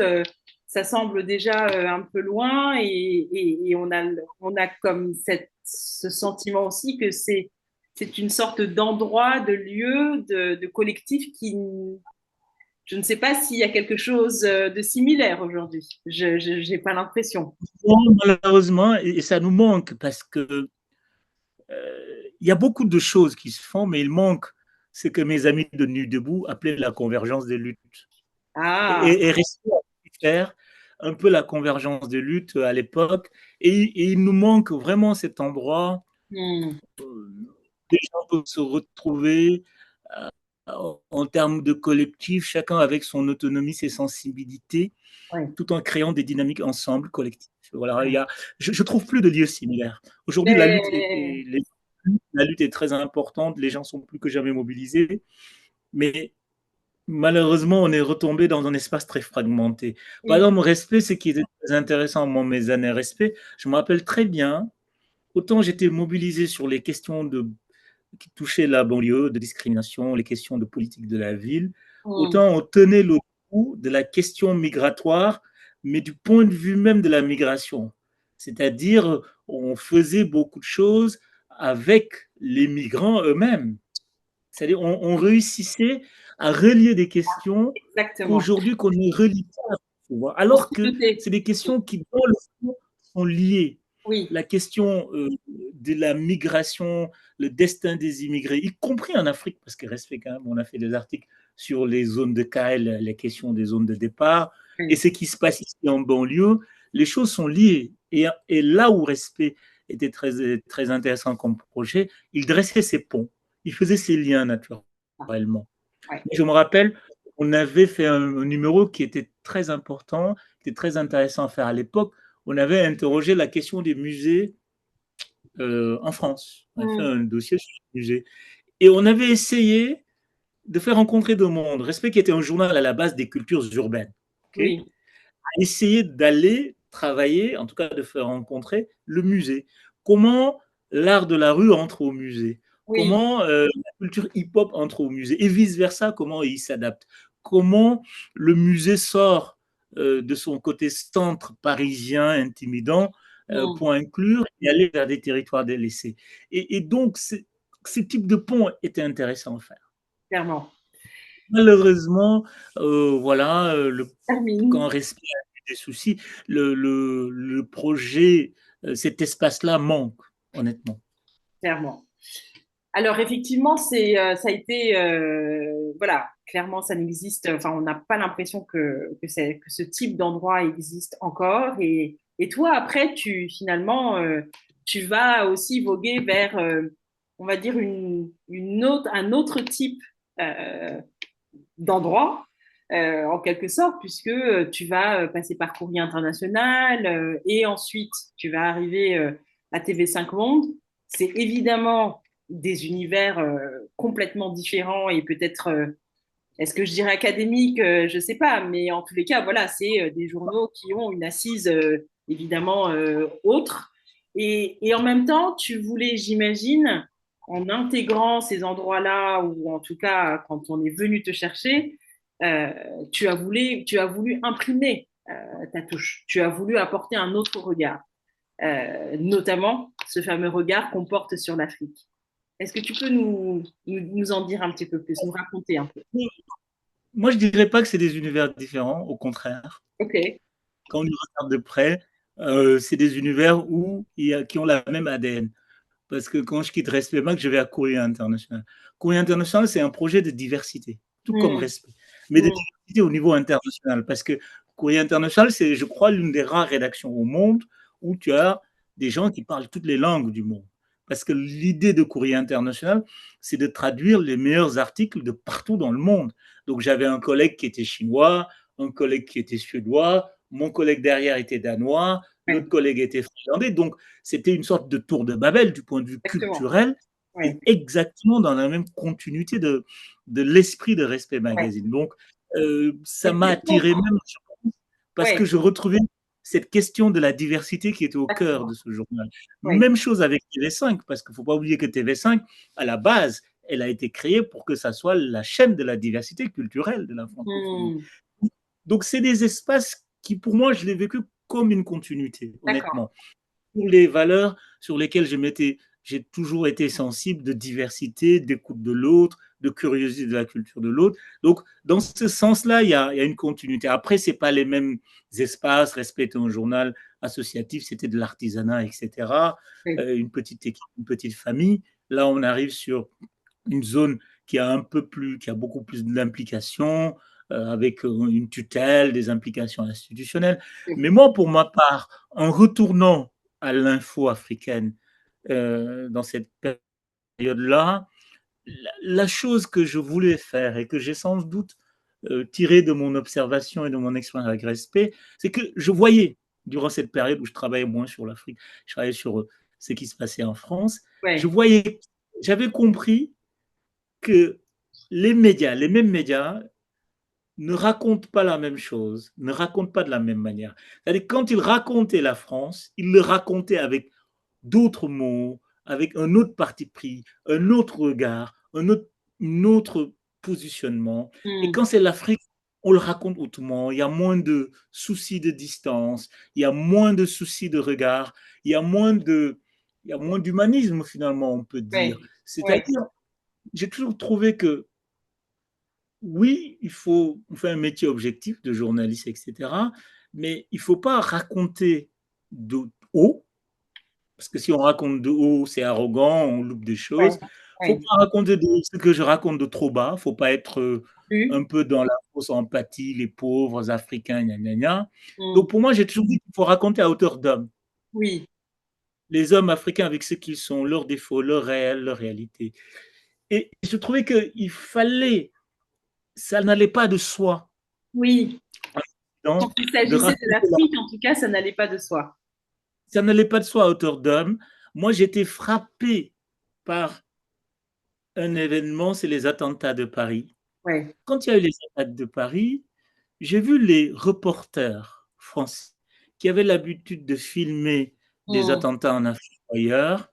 ça semble déjà un peu loin et on a comme ce sentiment aussi que c'est une sorte d'endroit, de lieu, de collectif qui, je ne sais pas s'il y a quelque chose de similaire aujourd'hui. Je n'ai pas l'impression.
Bon, malheureusement, et ça nous manque parce que il y a beaucoup de choses qui se font, mais il manque ce que mes amis de Nuit Debout appelaient la convergence des luttes.
Ah,
Et rester à faire un peu la convergence des luttes à l'époque. Et il nous manque vraiment cet endroit
hmm,
où les gens peuvent se retrouver, en termes de collectif, chacun avec son autonomie, ses sensibilités,
Oui,
tout en créant des dynamiques ensemble, collectives. Voilà,
oui.
je trouve plus de lieux similaires. Aujourd'hui,
Mais
la lutte est très importante, les gens sont plus que jamais mobilisés, mais malheureusement, on est retombé dans un espace très fragmenté. Par
oui.
exemple, respect, ce qui était très intéressant, moi, mes années respect, je me rappelle très bien, autant j'étais mobilisé sur les questions qui touchaient la banlieue, de discrimination, les questions de politique de la ville,
Hmm.
autant on tenait le coup de la question migratoire, mais du point de vue même de la migration. C'est-à-dire, on faisait beaucoup de choses avec les migrants eux-mêmes. C'est-à-dire, on réussissait à relier des questions
Exactement.
qu'aujourd'hui, qu'on ne relie pas, tu vois.
On
Alors
s'est
que
douté.
c'est des questions qui, dans le fond, sont liées.
Oui,
La question de la migration, le destin des immigrés, y compris en Afrique, parce que respect quand même, on a fait des articles sur les zones de Kyle, les questions des zones de départ, et
oui,
ce qui se passe ici en banlieue, les choses sont liées. Et là où respect était très intéressant comme projet, il dressait ces ponts, il faisait ces liens naturellement.
ouais.
Je me rappelle, on avait fait un numéro qui était très important, qui était très intéressant à faire à l'époque. On avait interrogé la question des musées en France. On a fait
Hmm.
un dossier sur les musées. Et on avait essayé de faire rencontrer deux mondes. Respect, qui était un journal à la base des cultures urbaines. Okay,
Oui,
essayer d'aller travailler, en tout cas de faire rencontrer le musée. Comment l'art de la rue entre au musée,
oui.
comment la culture hip-hop entre au musée, et vice-versa, comment il s'adapte, comment le musée sort de son côté centre parisien intimidant
Hmm.
pour inclure et aller vers des territoires délaissés. Et donc, ce type de pont était intéressant à faire.
Clairement.
Malheureusement, voilà, quand
Termine,
Respire a eu des soucis, le projet, cet espace-là manque, honnêtement.
clairement. Alors effectivement, ça a été, voilà, clairement, ça n'existe. Enfin, on n'a pas l'impression que ce type d'endroit existe encore. Et toi, après, finalement, tu vas aussi voguer vers, on va dire, un autre type euh, d'endroit, en quelque sorte, puisque tu vas passer par Courrier International et ensuite tu vas arriver à TV5 Monde. C'est évidemment des univers complètement différents et peut-être, est-ce que je dirais académique, je ne sais pas, mais en tous les cas, voilà, c'est des journaux qui ont une assise évidemment autre. Et en même temps, tu voulais, j'imagine, en intégrant ces endroits-là, ou en tout cas quand on est venu te chercher, euh, tu as voulu imprimer ta touche. Tu as voulu apporter un autre regard, notamment ce fameux regard qu'on porte sur l'Afrique. Est-ce que tu peux nous en dire un petit peu plus, nous raconter un peu?
Moi, je dirais pas que c'est des univers différents, au contraire.
Ok.
Quand on y regarde de près, c'est des univers qui ont la même ADN. Parce que quand je quitte Respect Mac, je vais à Courrier International. Courrier International, c'est un projet de diversité, tout comme
Mm,
Respect, mais de
mm,
diversité au niveau international. Parce que Courrier International, c'est, je crois, l'une des rares rédactions au monde où tu as des gens qui parlent toutes les langues du monde. Parce que l'idée de Courrier International, c'est de traduire les meilleurs articles de partout dans le monde. Donc j'avais un collègue qui était chinois, un collègue qui était suédois, mon collègue derrière était danois,
ouais,
l'autre collègue était finlandais. Donc c'était une sorte de tour de Babel du point de vue
exactement.
culturel
Ouais,
et exactement dans la même continuité de l'esprit de Respect
ouais.
Magazine. Donc, ça
Mais
m'a
c'est bon.
attiré même parce
Ouais,
que je retrouvais cette question de la diversité qui était au cœur de
exactement.
ce journal.
Ouais.
Même chose avec TV5, parce qu'il ne faut pas oublier que TV5, à la base, elle a été créée pour que ça soit la chaîne de la diversité culturelle de la francophonie.
Mm,
Donc, c'est des espaces qui, pour moi, je l'ai vécu comme une continuité,
d'accord.
honnêtement. Pour les valeurs sur lesquelles j'ai toujours été sensible de diversité, d'écoute de l'autre, de curiosité de la culture de l'autre. Donc, dans ce sens-là, il y a une continuité. Après, c'est pas les mêmes espaces. Respecter un journal associatif, c'était de l'artisanat, etc.
Oui,
Une petite équipe, une petite famille. Là, on arrive sur une zone qui a beaucoup plus d'implications, avec une tutelle, des implications institutionnelles.
oui.
Mais moi, pour ma part, en retournant à l'info africaine dans cette période-là, la chose que je voulais faire et que j'ai sans doute tiré de mon observation et de mon expérience avec respect, c'est que je voyais, durant cette période où je travaillais moins sur l'Afrique, je travaillais sur ce qui se passait en France, je
Ouais.
voyais, j'avais compris que les médias, les mêmes médias, ne racontent pas la même chose, ne racontent pas de la même manière. C'est-à-dire, quand ils racontaient la France, ils le racontaient avec d'autres mots, avec un autre parti pris, un autre regard, un autre positionnement. Et
Mm.
quand c'est l'Afrique, on le raconte autrement. Il y a moins de soucis de distance, il y a moins de soucis de regard, il y a moins d'humanisme finalement, on peut dire.
Ouais. Ouais.
C'est-à-dire, j'ai toujours trouvé que oui, on fait un métier objectif de journaliste, etc. Mais il ne faut pas raconter de haut, parce que si on raconte de haut, c'est arrogant, on loupe des
Ouais.
choses. Il ne faut
Ouais.
pas raconter ce que je raconte de trop bas. Il ne faut pas être
Plus.
un peu dans la fausse empathie, les pauvres Africains, gna gna gna.
Mm.
Donc pour moi, j'ai toujours dit qu'il faut raconter à hauteur d'homme.
Oui.
Les hommes africains avec ce qu'ils sont, leurs défauts, leurs réels, leur réalité. Et je trouvais qu'il fallait, ça n'allait pas de soi,
Oui. Quand
donc,
il
de
s'agissait de
raconter
l'Afrique, en tout cas, ça n'allait pas de soi.
ça n'allait pas de soi à hauteur d'homme. Moi, j'étais frappé par un événement, c'est les attentats de Paris.
Ouais.
Quand il y a eu les attentats de Paris, j'ai vu les reporters français qui avaient l'habitude de filmer des
Mm.
attentats en Afrique ou ailleurs,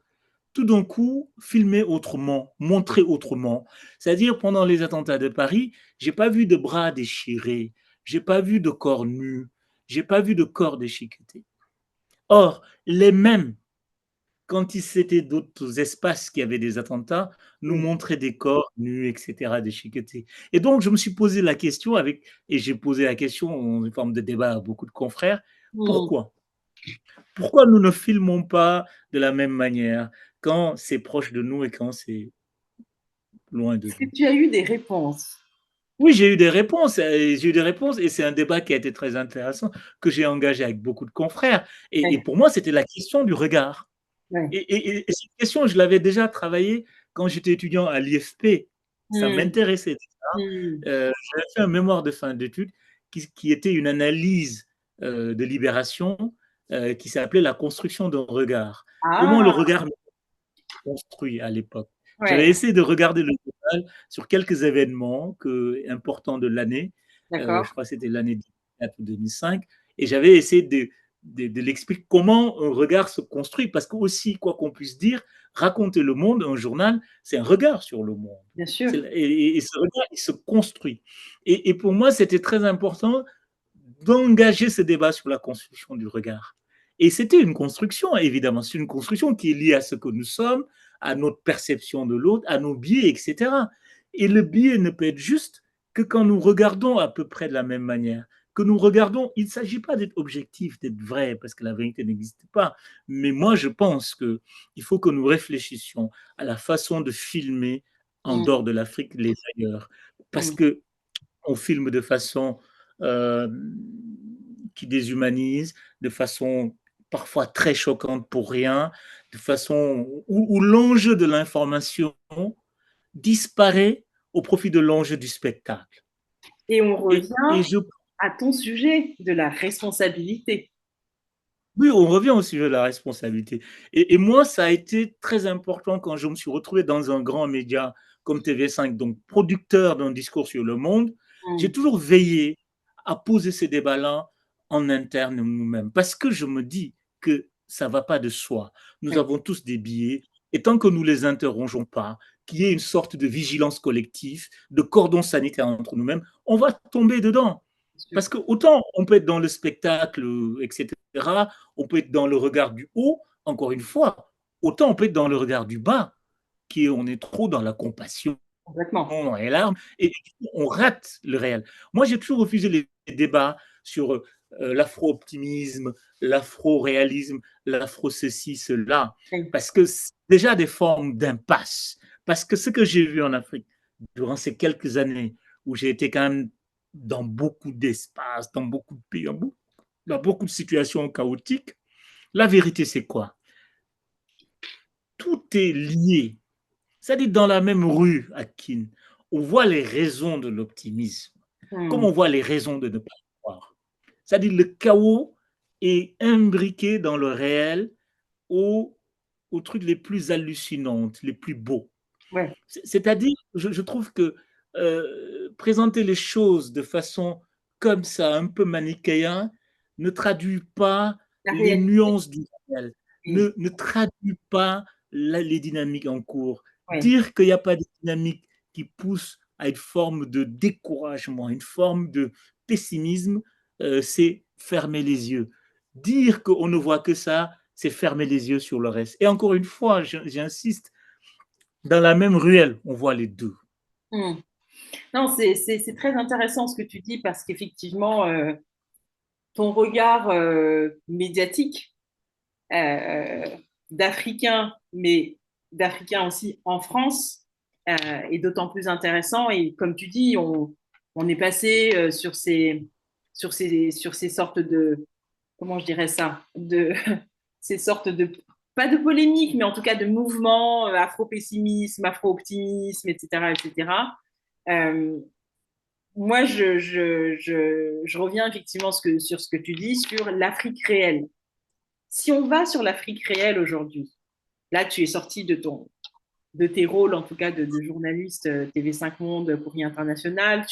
tout d'un coup, filmer autrement, montrer autrement. C'est-à-dire, pendant les attentats de Paris, j'ai pas vu de bras déchirés, j'ai pas vu de corps nus, j'ai pas vu de corps déchiquetés. Or, les mêmes, quand c'était d'autres espaces qui avaient des attentats, nous
Oui.
montraient des corps nus, etc., déchiquetés. Et donc, je me suis posé la question et j'ai posé la question en forme de débat à beaucoup de confrères,
Mm.
pourquoi? Pourquoi nous ne filmons pas de la même manière quand c'est proche de nous et quand c'est loin de
Est-ce que
nous?
tu as eu des réponses?
Oui, j'ai eu des réponses et c'est un débat qui a été très intéressant, que j'ai engagé avec beaucoup de confrères. Et
Ouais.
pour moi, c'était la question du regard.
Ouais.
Et cette question, je l'avais déjà travaillée quand j'étais étudiant à l'IFP. Ça
Mm.
m'intéressait.
Mm.
J'avais fait un mémoire de fin d'études qui était une analyse de Libération qui s'appelait la construction d'un regard. Comment le
Ah,
regard est construit à l'époque. J'avais
ouais.
essayé de regarder le total sur quelques événements importants de l'année.
D'accord.
Je crois que c'était l'année 2004 ou 2005. Et j'avais essayé de l'expliquer comment un regard se construit. Parce que aussi, quoi qu'on puisse dire, raconter le monde, un journal, c'est un regard sur le monde.
Bien sûr.
Et ce regard, il se construit. Et pour moi, c'était très important d'engager ce débat sur la construction du regard. Et c'était une construction, évidemment. C'est une construction qui est liée à ce que nous sommes, à notre perception de l'autre, à nos biais, etc. Et le biais ne peut être juste que quand nous regardons à peu près de la même manière. Que nous regardons, il ne s'agit pas d'être objectif, d'être vrai, parce que la vérité n'existe pas. Mais moi, je pense qu'il faut que nous réfléchissions à la façon de filmer en
Mm.
dehors de l'Afrique, les ailleurs. Parce
Mm.
que on filme de façon euh, qui déshumanise, de façon parfois très choquante pour rien, de façon où l'enjeu de l'information disparaît au profit de l'enjeu du spectacle.
Et on
Et
revient à ton sujet de la responsabilité.
oui, on revient au sujet de la responsabilité. Et moi, ça a été très important quand je me suis retrouvé dans un grand média comme TV5, donc producteur d'un discours sur le monde. J'ai
Mm.
toujours veillé à poser ces débats-là en interne nous-mêmes, parce que je me dis que ça ne va pas de soi. Nous
Oui,
avons tous des biais, et tant que nous ne les interrogeons pas, qu'il y ait une sorte de vigilance collective, de cordon sanitaire entre nous-mêmes, on va tomber dedans.
bien sûr.
Parce que autant on peut être dans le spectacle, etc., on peut être dans le regard du haut, encore une fois, autant on peut être dans le regard du bas, qui est, on est trop dans la compassion,
Complètement.
dans les larmes, et on rate le réel. Moi, j'ai toujours refusé les débats sur l'afro-optimisme, l'afro-réalisme, l'afro-ceci, cela,
Oui.
parce que c'est déjà des formes d'impasse. Parce que ce que j'ai vu en Afrique durant ces quelques années où j'ai été quand même dans beaucoup d'espaces, dans beaucoup de pays, dans beaucoup de situations chaotiques, la vérité, c'est quoi? Tout est lié. C'est-à-dire dans la même rue à Keene, on voit les raisons de l'optimisme, comme
Hmm.
on voit les raisons de ne pas croire. C'est-à-dire le chaos est imbriqué dans le réel aux, aux trucs les plus hallucinants, les plus beaux.
Ouais,
C'est-à-dire, je trouve que présenter les choses de façon comme ça, un peu manichéen, ne traduit pas
la
les
réalité.
nuances du réel,
Oui,
ne traduit pas les dynamiques en cours.
oui.
Dire qu'il n'y a pas de dynamique qui pousse à une forme de découragement, une forme de pessimisme, c'est fermer les yeux. Dire qu'on ne voit que ça, c'est fermer les yeux sur le reste. Et encore une fois, j'insiste, dans la même ruelle, on voit les deux.
Hmm. Non, c'est très intéressant ce que tu dis parce qu'effectivement, ton regard médiatique euh, d'Africains, mais d'Africains aussi en France, est d'autant plus intéressant. Et comme tu dis, on est passé sur ces sortes de, comment je dirais ça, de ces sortes de, pas de polémiques, mais en tout cas de mouvements afro-pessimisme, afro-optimisme, etc., etc. Euh, Moi, je reviens effectivement sur ce que tu dis, sur l'Afrique réelle. Si on va sur l'Afrique réelle aujourd'hui, là, tu es sorti de tes rôles, en tout cas de journaliste TV5 Monde, Courrier International.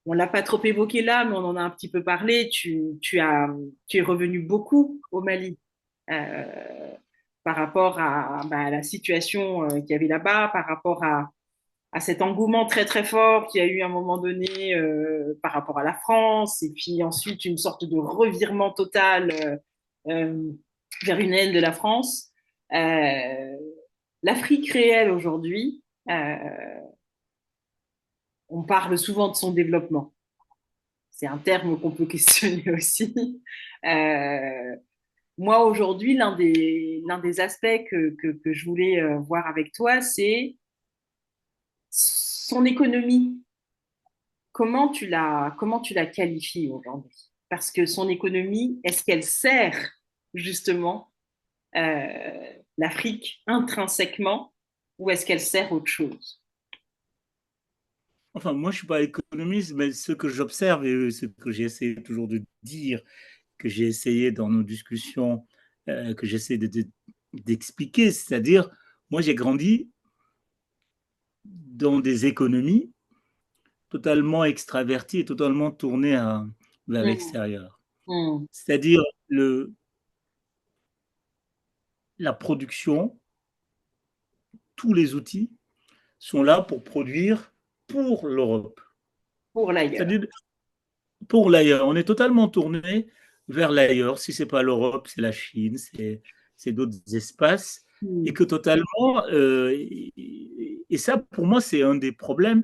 On l'a pas trop évoqué là, mais on en a un petit peu parlé. Tu es revenu beaucoup au Mali par rapport à la situation qu'il y avait là-bas, par rapport à cet engouement très très fort qu'il y a eu à un moment donné par rapport à la France, et puis ensuite une sorte de revirement total euh, vers une haine de la France. Euh, L'Afrique réelle aujourd'hui, on parle souvent de son développement. C'est un terme qu'on peut questionner aussi. Euh, Moi, aujourd'hui, l'un des aspects que je voulais voir avec toi, c'est son économie. Comment tu la qualifies aujourd'hui? Parce que son économie, est-ce qu'elle sert justement l'Afrique intrinsèquement ou est-ce qu'elle sert autre chose?
Enfin, moi, je ne suis pas économiste, mais ce que j'observe et ce que j'ai essayé toujours de dire, que j'ai essayé dans nos discussions, que j'essaie d'expliquer, c'est-à-dire, moi, j'ai grandi dans des économies totalement extraverties et totalement tournées vers
Mm,
l'extérieur.
mm,
C'est-à-dire la production, tous les outils sont là pour produire pour l'Europe.
pour l'ailleurs.
C'est-à-dire pour l'ailleurs. On est totalement tourné vers l'ailleurs. Si ce n'est pas l'Europe, c'est la Chine, c'est d'autres espaces. Et
Mm,
que totalement, et ça pour moi, c'est un des problèmes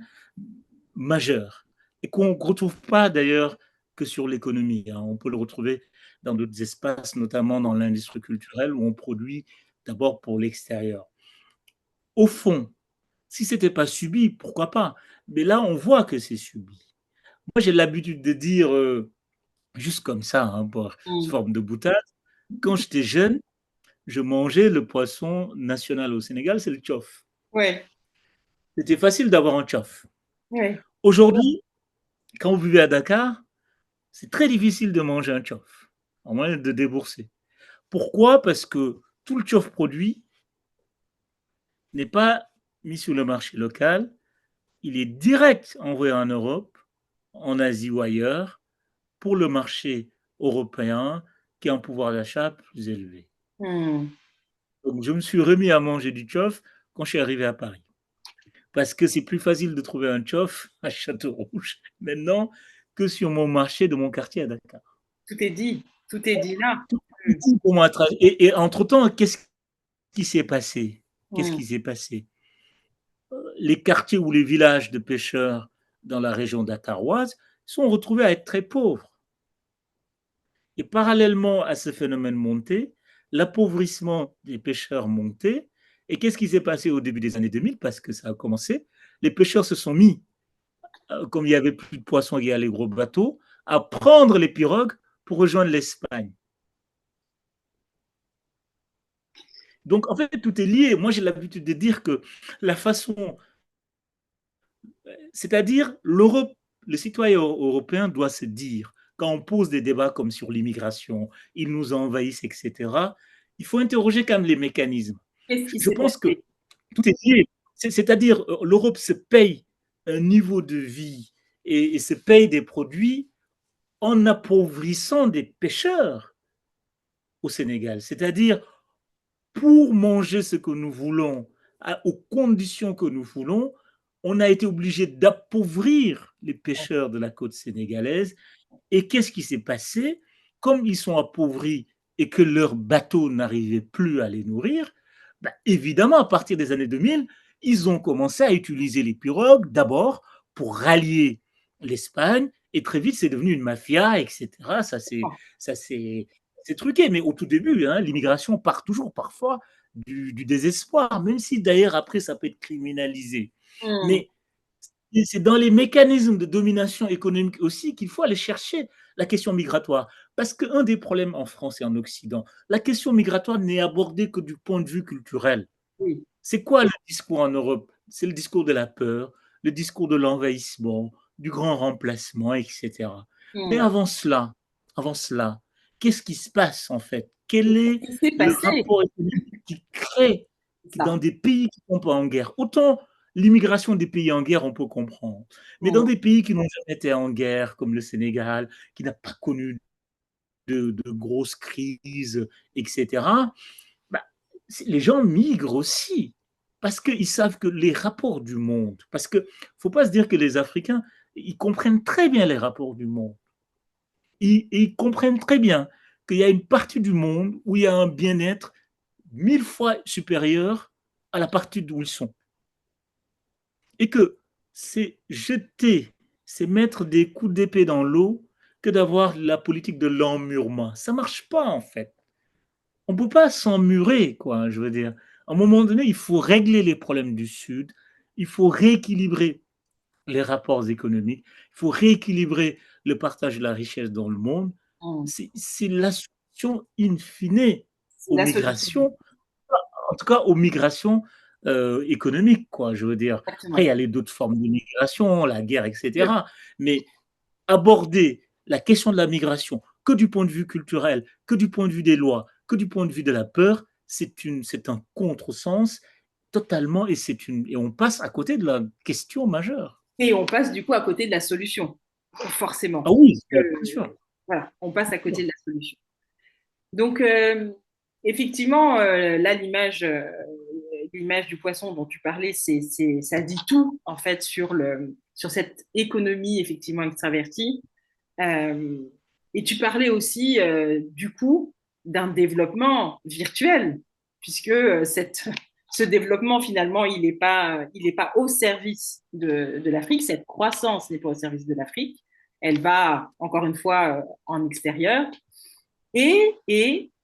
majeurs. Et qu'on ne retrouve pas d'ailleurs que sur l'économie. Hein. On peut le retrouver dans d'autres espaces, notamment dans l'industrie culturelle, où on produit d'abord pour l'extérieur. Au fond, si ce n'était pas subi, pourquoi pas? Mais là, on voit que c'est subi. Moi, j'ai l'habitude de dire, juste comme ça, hein, sous
mm.
forme de boutade, quand j'étais jeune, je mangeais le poisson national au Sénégal, c'est le tchof.
Ouais,
C'était facile d'avoir un tchof.
ouais.
Aujourd'hui, quand vous vivez à Dakar, c'est très difficile de manger un tchof, à moins de débourser. Pourquoi? Parce que tout le tchof produit n'est pas mis sur le marché local, il est direct envoyé en Europe, en Asie ou ailleurs, pour le marché européen qui a un pouvoir d'achat plus élevé.
Mm.
Donc, je me suis remis à manger du tchof quand je suis arrivé à Paris. Parce que c'est plus facile de trouver un tchof à Château-Rouge maintenant que sur mon marché de mon quartier à Dakar.
Tout est dit. Tout est dit là.
Tout
Mm,
pour moi. Et entre-temps, qu'est-ce qui s'est passé? Qu'est-ce
mm,
qui s'est passé? Les quartiers ou les villages de pêcheurs dans la région dakaroise sont retrouvés à être très pauvres. Et parallèlement à ce phénomène monté, l'appauvrissement des pêcheurs montait. Et qu'est-ce qui s'est passé au début des années 2000? Parce que ça a commencé, les pêcheurs se sont mis, comme il n'y avait plus de poissons et les gros bateaux, à prendre les pirogues pour rejoindre l'Espagne. Donc, en fait, tout est lié. Moi, j'ai l'habitude de dire que la façon, c'est-à-dire l'Europe, le citoyen européen doit se dire, quand on pose des débats comme sur l'immigration, ils nous envahissent, etc., il faut interroger quand même les mécanismes.
Qu'est-ce qui
Je
s'est
pense
passé?
que tout est lié. C'est-à-dire, l'Europe se paye un niveau de vie et se paye des produits en appauvrissant des pêcheurs au Sénégal. C'est-à-dire, pour manger ce que nous voulons, aux conditions que nous voulons, on a été obligé d'appauvrir les pêcheurs de la côte sénégalaise. Et qu'est-ce qui s'est passé? Comme ils sont appauvris et que leurs bateaux n'arrivaient plus à les nourrir, bah, évidemment, à partir des années 2000, ils ont commencé à utiliser les pirogues d'abord pour rallier l'Espagne, et très vite, c'est devenu une mafia, etc. Ça, c'est truqué, mais au tout début, hein, l'immigration part toujours parfois du désespoir, même si d'ailleurs après, ça peut être criminalisé.
Hmm.
Mais c'est dans les mécanismes de domination économique aussi qu'il faut aller chercher la question migratoire. Parce qu'un des problèmes en France et en Occident, la question migratoire n'est abordée que du point de vue culturel.
Oui.
C'est quoi le discours en Europe? C'est le discours de la peur, le discours de l'envahissement, du grand remplacement, etc. Mais
Hmm.
avant cela, qu'est-ce qui se passe en fait? Quel
Qu'est-ce
est
qui s'est
le
passé?
rapport économique qui crée
C'est
dans
ça.
des pays qui ne sont pas en guerre? Autant l'immigration des pays en guerre, on peut comprendre. Mais dans
Hmm.
des pays qui n'ont jamais été en guerre, comme le Sénégal, qui n'a pas connu de grosses crises, etc., bah, les gens migrent aussi parce qu'ils savent que les rapports du monde, parce que faut pas se dire que les Africains, ils comprennent très bien les rapports du monde. Ils comprennent très bien qu'il y a une partie du monde où il y a un bien-être 1000 fois supérieur à la partie d'où ils sont. Et que c'est jeter, c'est mettre des coups d'épée dans l'eau que d'avoir la politique de l'emmurement. Ça marche pas en fait. On ne peut pas s'emmurer, quoi, je veux dire. À un moment donné, il faut régler les problèmes du Sud, il faut rééquilibrer les rapports économiques, il faut rééquilibrer le partage de la richesse dans le monde.
Hmm.
C'est la solution in fine
C'est
aux
la solution.
migrations, en tout cas aux migrations économiques, quoi, je veux dire. Après, il y
Exactement.
a les d'autres formes de migration, la guerre, etc. Mais aborder la question de la migration que du point de vue culturel, que du point de vue des lois, que du point de vue de la peur, c'est un contresens totalement, et on passe à côté de la question majeure.
Et on passe du coup à côté de la solution, forcément.
Ah oui, bien
Euh,
sûr.
voilà, on passe
Bien
à côté
sûr.
de la solution. Donc, effectivement, là, l'image du poisson dont tu parlais, ça dit tout, en fait, sur cette économie, effectivement, extravertie. Euh, et tu parlais aussi, du coup, d'un développement virtuel, puisque ce développement, finalement, il est pas au service de l'Afrique. Cette croissance n'est pas au service de l'Afrique. Elle va, encore une fois, en extérieur. Et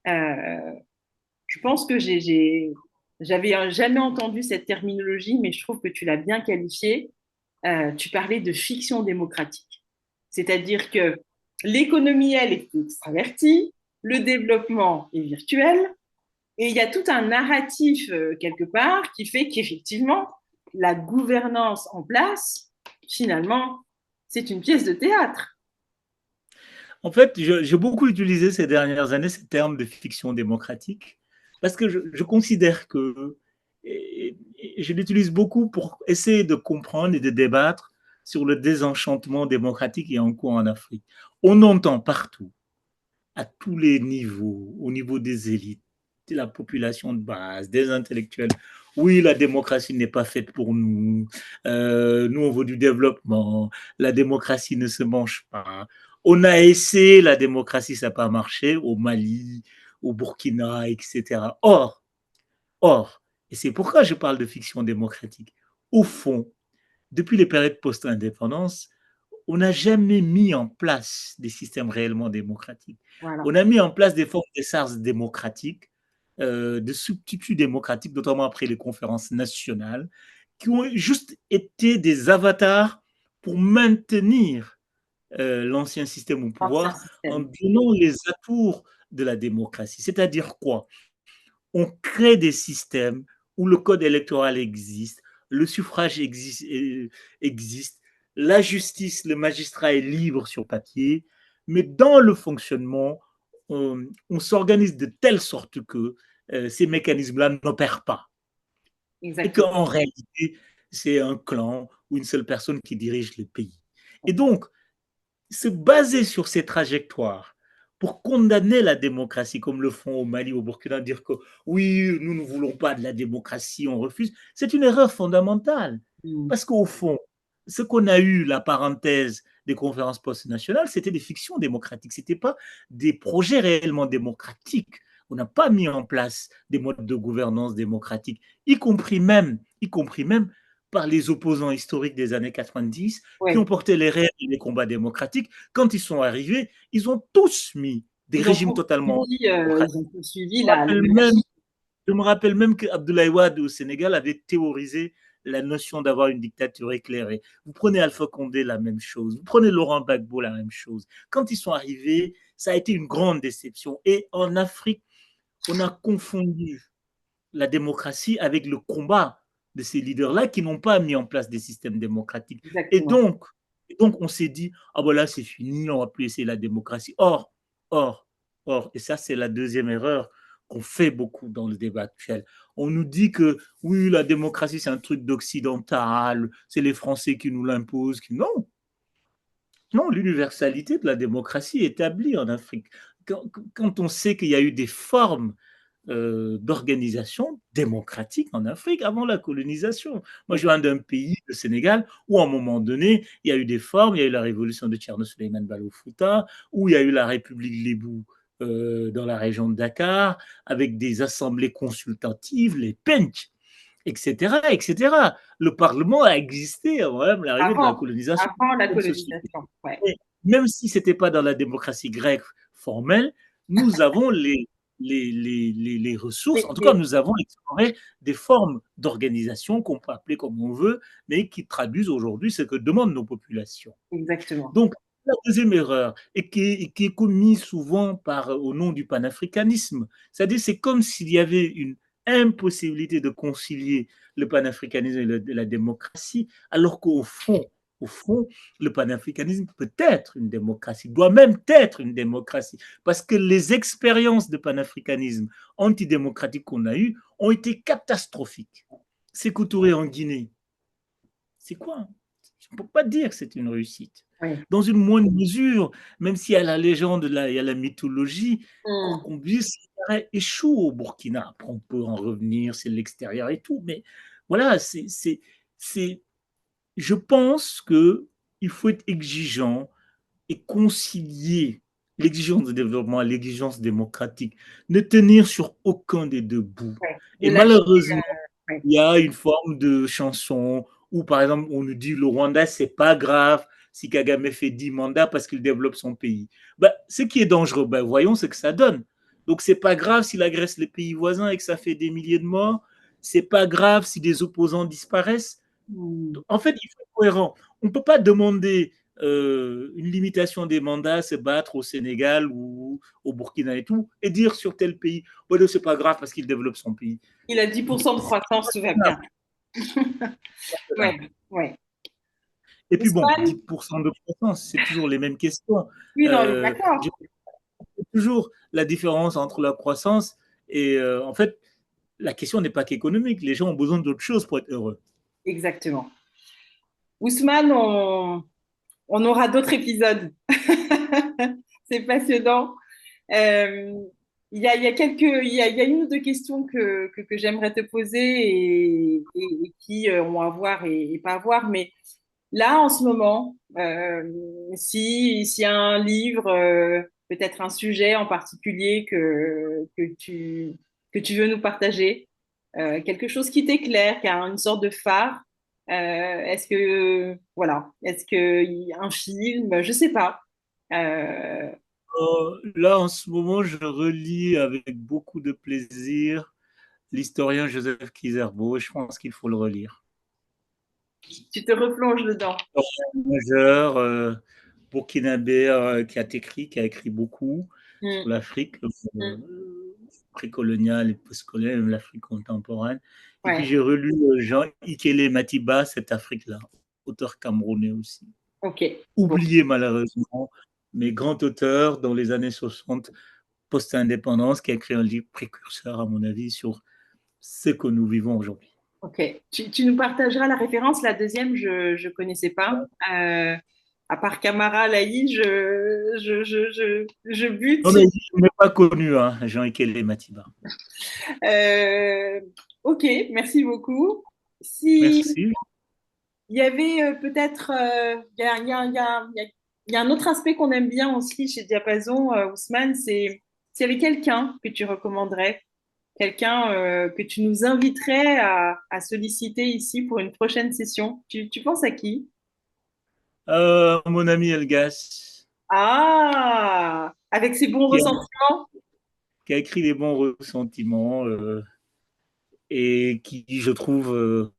je pense que j'avais jamais entendu cette terminologie, mais je trouve que tu l'as bien qualifiée. Tu parlais de fiction démocratique. C'est-à-dire que l'économie, elle, est extravertie, le développement est virtuel, et il y a tout un narratif, quelque part, qui fait qu'effectivement, la gouvernance en place, finalement, c'est une pièce de théâtre.
En fait, j'ai beaucoup utilisé ces dernières années ce terme de fiction démocratique parce que je considère que, et je l'utilise beaucoup pour essayer de comprendre et de débattre sur le désenchantement démocratique qui est en cours en Afrique. On entend partout, à tous les niveaux, au niveau des élites, de la population de base, des intellectuels. Oui, la démocratie n'est pas faite pour nous. Nous, on veut du développement. La démocratie ne se mange pas. On a essayé la démocratie, ça n'a pas marché au Mali, au Burkina, etc. Or, et c'est pourquoi je parle de fiction démocratique, au fond, depuis les périodes post-indépendance, on n'a jamais mis en place des systèmes réellement démocratiques.
Voilà.
On a mis en place des formes d'essence démocratiques, de substituts démocratiques, notamment après les conférences nationales, qui ont juste été des avatars pour maintenir l'ancien système au
Ancien
pouvoir en
système.
donnant les atours de la démocratie. C'est-à-dire quoi? on crée des systèmes où le code électoral existe, le suffrage existe, la justice, le magistrat est libre sur papier, mais dans le fonctionnement, on s'organise de telle sorte que ces mécanismes-là n'opèrent pas. Et
Exactement.
qu'en réalité, c'est un clan ou une seule personne qui dirige le pays. Et donc, se baser sur ces trajectoires pour condamner la démocratie, comme le font au Mali, au Burkina, dire que oui, nous ne voulons pas de la démocratie, on refuse, c'est une erreur fondamentale.
Mm.
Parce qu'au fond, ce qu'on a eu, la parenthèse des conférences post-nationales, c'était des fictions démocratiques, ce n'était pas des projets réellement démocratiques. On n'a pas mis en place des modes de gouvernance démocratiques, y compris même par les opposants historiques des années 90 qui ont
Ouais.
porté les rênes et les combats démocratiques. Quand ils sont arrivés, ils ont tous mis des régimes totalement démocratiques.
Ils ont poursuivi
Je me
la
rappelle même,
monarchie.
je me rappelle même qu'Abdoulaye Wade au Sénégal avait théorisé la notion d'avoir une dictature éclairée. Vous prenez Alpha Condé, la même chose. Vous prenez Laurent Gbagbo, la même chose. Quand ils sont arrivés, ça a été une grande déception. Et en Afrique, on a confondu la démocratie avec le combat de ces leaders-là qui n'ont pas mis en place des systèmes démocratiques. Et
Exactement.
donc, on s'est dit, ah ben là, c'est fini, on va plus essayer la démocratie. Or, et ça, c'est la deuxième erreur qu'on fait beaucoup dans le débat actuel. On nous dit que oui, la démocratie, c'est un truc d'occidental, c'est les Français qui nous l'imposent. Non, non, l'universalité de la démocratie est établie en Afrique. Quand on sait qu'il y a eu des formes d'organisation démocratique en Afrique avant la colonisation. Moi, je viens d'un pays, le Sénégal, où à un moment donné, il y a eu des formes, il y a eu la révolution de Thierno Souleymane Balo Fouta, où il y a eu la République Lébou dans la région de Dakar, avec des assemblées consultatives, les PENC, etc., etc. Le Parlement a existé avant même l'arrivée de la
Avant,
colonisation.
avant la colonisation. Ouais.
Et même si ce n'était pas dans la démocratie grecque formelle, nous avons les ressources, en tout cas,
Mais
nous avons exploré des formes d'organisation qu'on peut appeler comme on veut, mais qui traduisent aujourd'hui ce que demandent nos populations.
exactement.
Donc, la deuxième erreur, et qui est commise souvent au nom du panafricanisme, c'est-à-dire c'est comme s'il y avait une impossibilité de concilier le panafricanisme et la démocratie, alors au fond, le panafricanisme peut être une démocratie, doit même être une démocratie, parce que les expériences de panafricanisme antidémocratique qu'on a eues ont été catastrophiques. Sékou Touré en Guinée, c'est quoi? On ne peut pas dire que c'est une réussite.
Ouais.
Dans une moindre mesure, même s'il y a la légende, il y a la mythologie, quoi
Mm.
qu'on dise, ça échoue au Burkina. Après, on peut en revenir, c'est l'extérieur et tout, mais voilà, je pense qu'il faut être exigeant et concilier l'exigence de développement à l'exigence démocratique, ne tenir sur aucun des deux bouts.
Ouais. De
Et
lâcher.
malheureusement,
Ouais.
il y a une forme de chanson où, par exemple, on nous dit le Rwanda, c'est pas grave si Kagame fait 10 mandats parce qu'il développe son pays. Ben, ce qui est dangereux, ben, voyons ce que ça donne. Donc, c'est pas grave s'il agresse les pays voisins et que ça fait des milliers de morts. C'est pas grave si des opposants disparaissent.
Mm.
En fait, il faut être cohérent. On ne peut pas demander une limitation des mandats, se battre au Sénégal ou au Burkina et tout, et dire sur tel pays, ouais, c'est pas grave parce qu'il développe son pays.
Il a 10% de croissance, tout va bien. Ouais, ouais.
Et puis bon,
Ousmane?
10% de croissance, c'est toujours les mêmes questions.
Oui, non, on est
J'ai
d'accord.
toujours la différence entre la croissance et en fait, la question n'est pas qu'économique. Les gens ont besoin d'autre chose pour être heureux.
Exactement. Ousmane, on aura d'autres épisodes. C'est passionnant. Euh, il y a il y a une ou deux questions que j'aimerais te poser et qui ont à voir et pas à voir. Mais là, en ce moment, s'il y a un livre, peut-être un sujet en particulier que tu veux nous partager, quelque chose qui t'éclaire, qui a une sorte de phare, est-ce que, voilà, est-ce que un film, je sais pas. Euh,
Là, en ce moment, je relis avec beaucoup de plaisir l'historien Joseph Kizerbo. Je pense qu'il faut le relire.
Tu te replonges dedans.
Majeur burkinabé qui a écrit beaucoup sur
Mm,
l'Afrique.
mm.
précoloniale et postcoloniale, l'Afrique contemporaine. Et puis
Ouais,
j'ai relu Jean Ikele Matiba, cette Afrique-là, auteur camerounais aussi.
ok. Bon,
Oublié malheureusement, mais grand auteur dans les années 60, post-indépendance, qui a écrit un livre précurseur, à mon avis, sur ce que nous vivons aujourd'hui.
ok. Tu nous partageras la référence. La deuxième, je ne connaissais pas. À part Camara Laï, je bute.
Non, mais je n'ai pas connu hein, Jean Ikele Matiba.
Euh, ok, merci beaucoup. Si
Merci.
il y avait peut-être, il y a un autre aspect qu'on aime bien aussi chez Diapason, Ousmane, c'est s'il y avait quelqu'un que tu recommanderais, quelqu'un que tu nous inviterais solliciter ici pour une prochaine session. Tu penses à qui?
Mon ami Elgas,
Ah, avec ses bons
qui a,
ressentiments.
qui a écrit des bons ressentiments et qui, je trouve,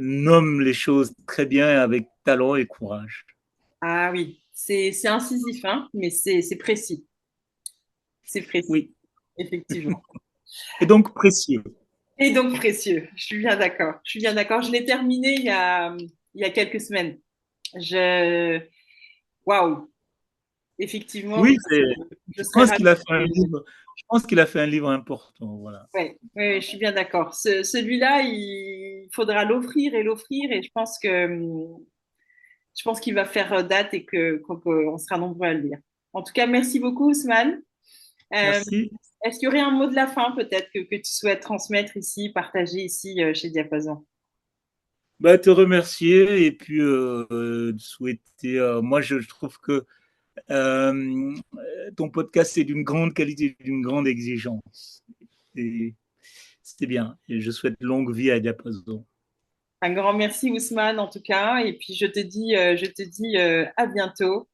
nomme les choses très bien avec talent et courage.
Ah oui, c'est incisif, hein, mais c'est précis. C'est précis,
Oui,
effectivement.
et donc précieux.
Et donc précieux, je suis bien d'accord. Je suis bien d'accord. Je l'ai terminé il y a quelques semaines. Je, waouh, effectivement,
Oui,
je
je
serais
pense
ravie.
qu'il a fait un livre. Je pense qu'il a fait un livre important. Voilà.
Ouais, ouais, je suis bien d'accord. Celui-là, il faudra l'offrir et l'offrir, et je pense qu'il va faire date et qu'on sera nombreux à le lire. En tout cas, merci beaucoup, Ousmane. Euh,
Merci.
Est-ce qu'il y aurait un mot de la fin peut-être que tu souhaites transmettre ici, partager ici chez Diapason?
Bah, te remercier et puis souhaiter. Moi, je trouve que euh, ton podcast est d'une grande qualité, d'une grande exigence. Et c'est bien. Et je souhaite longue vie à Diapason.
Un grand merci, Ousmane, en tout cas. Et puis, je te dis à bientôt.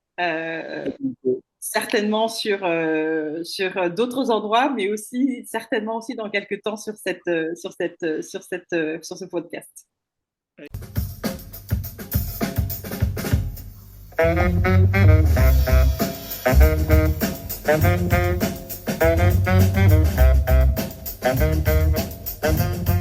Certainement sur d'autres endroits, mais aussi certainement aussi dans quelques temps sur ce podcast.
Thank you.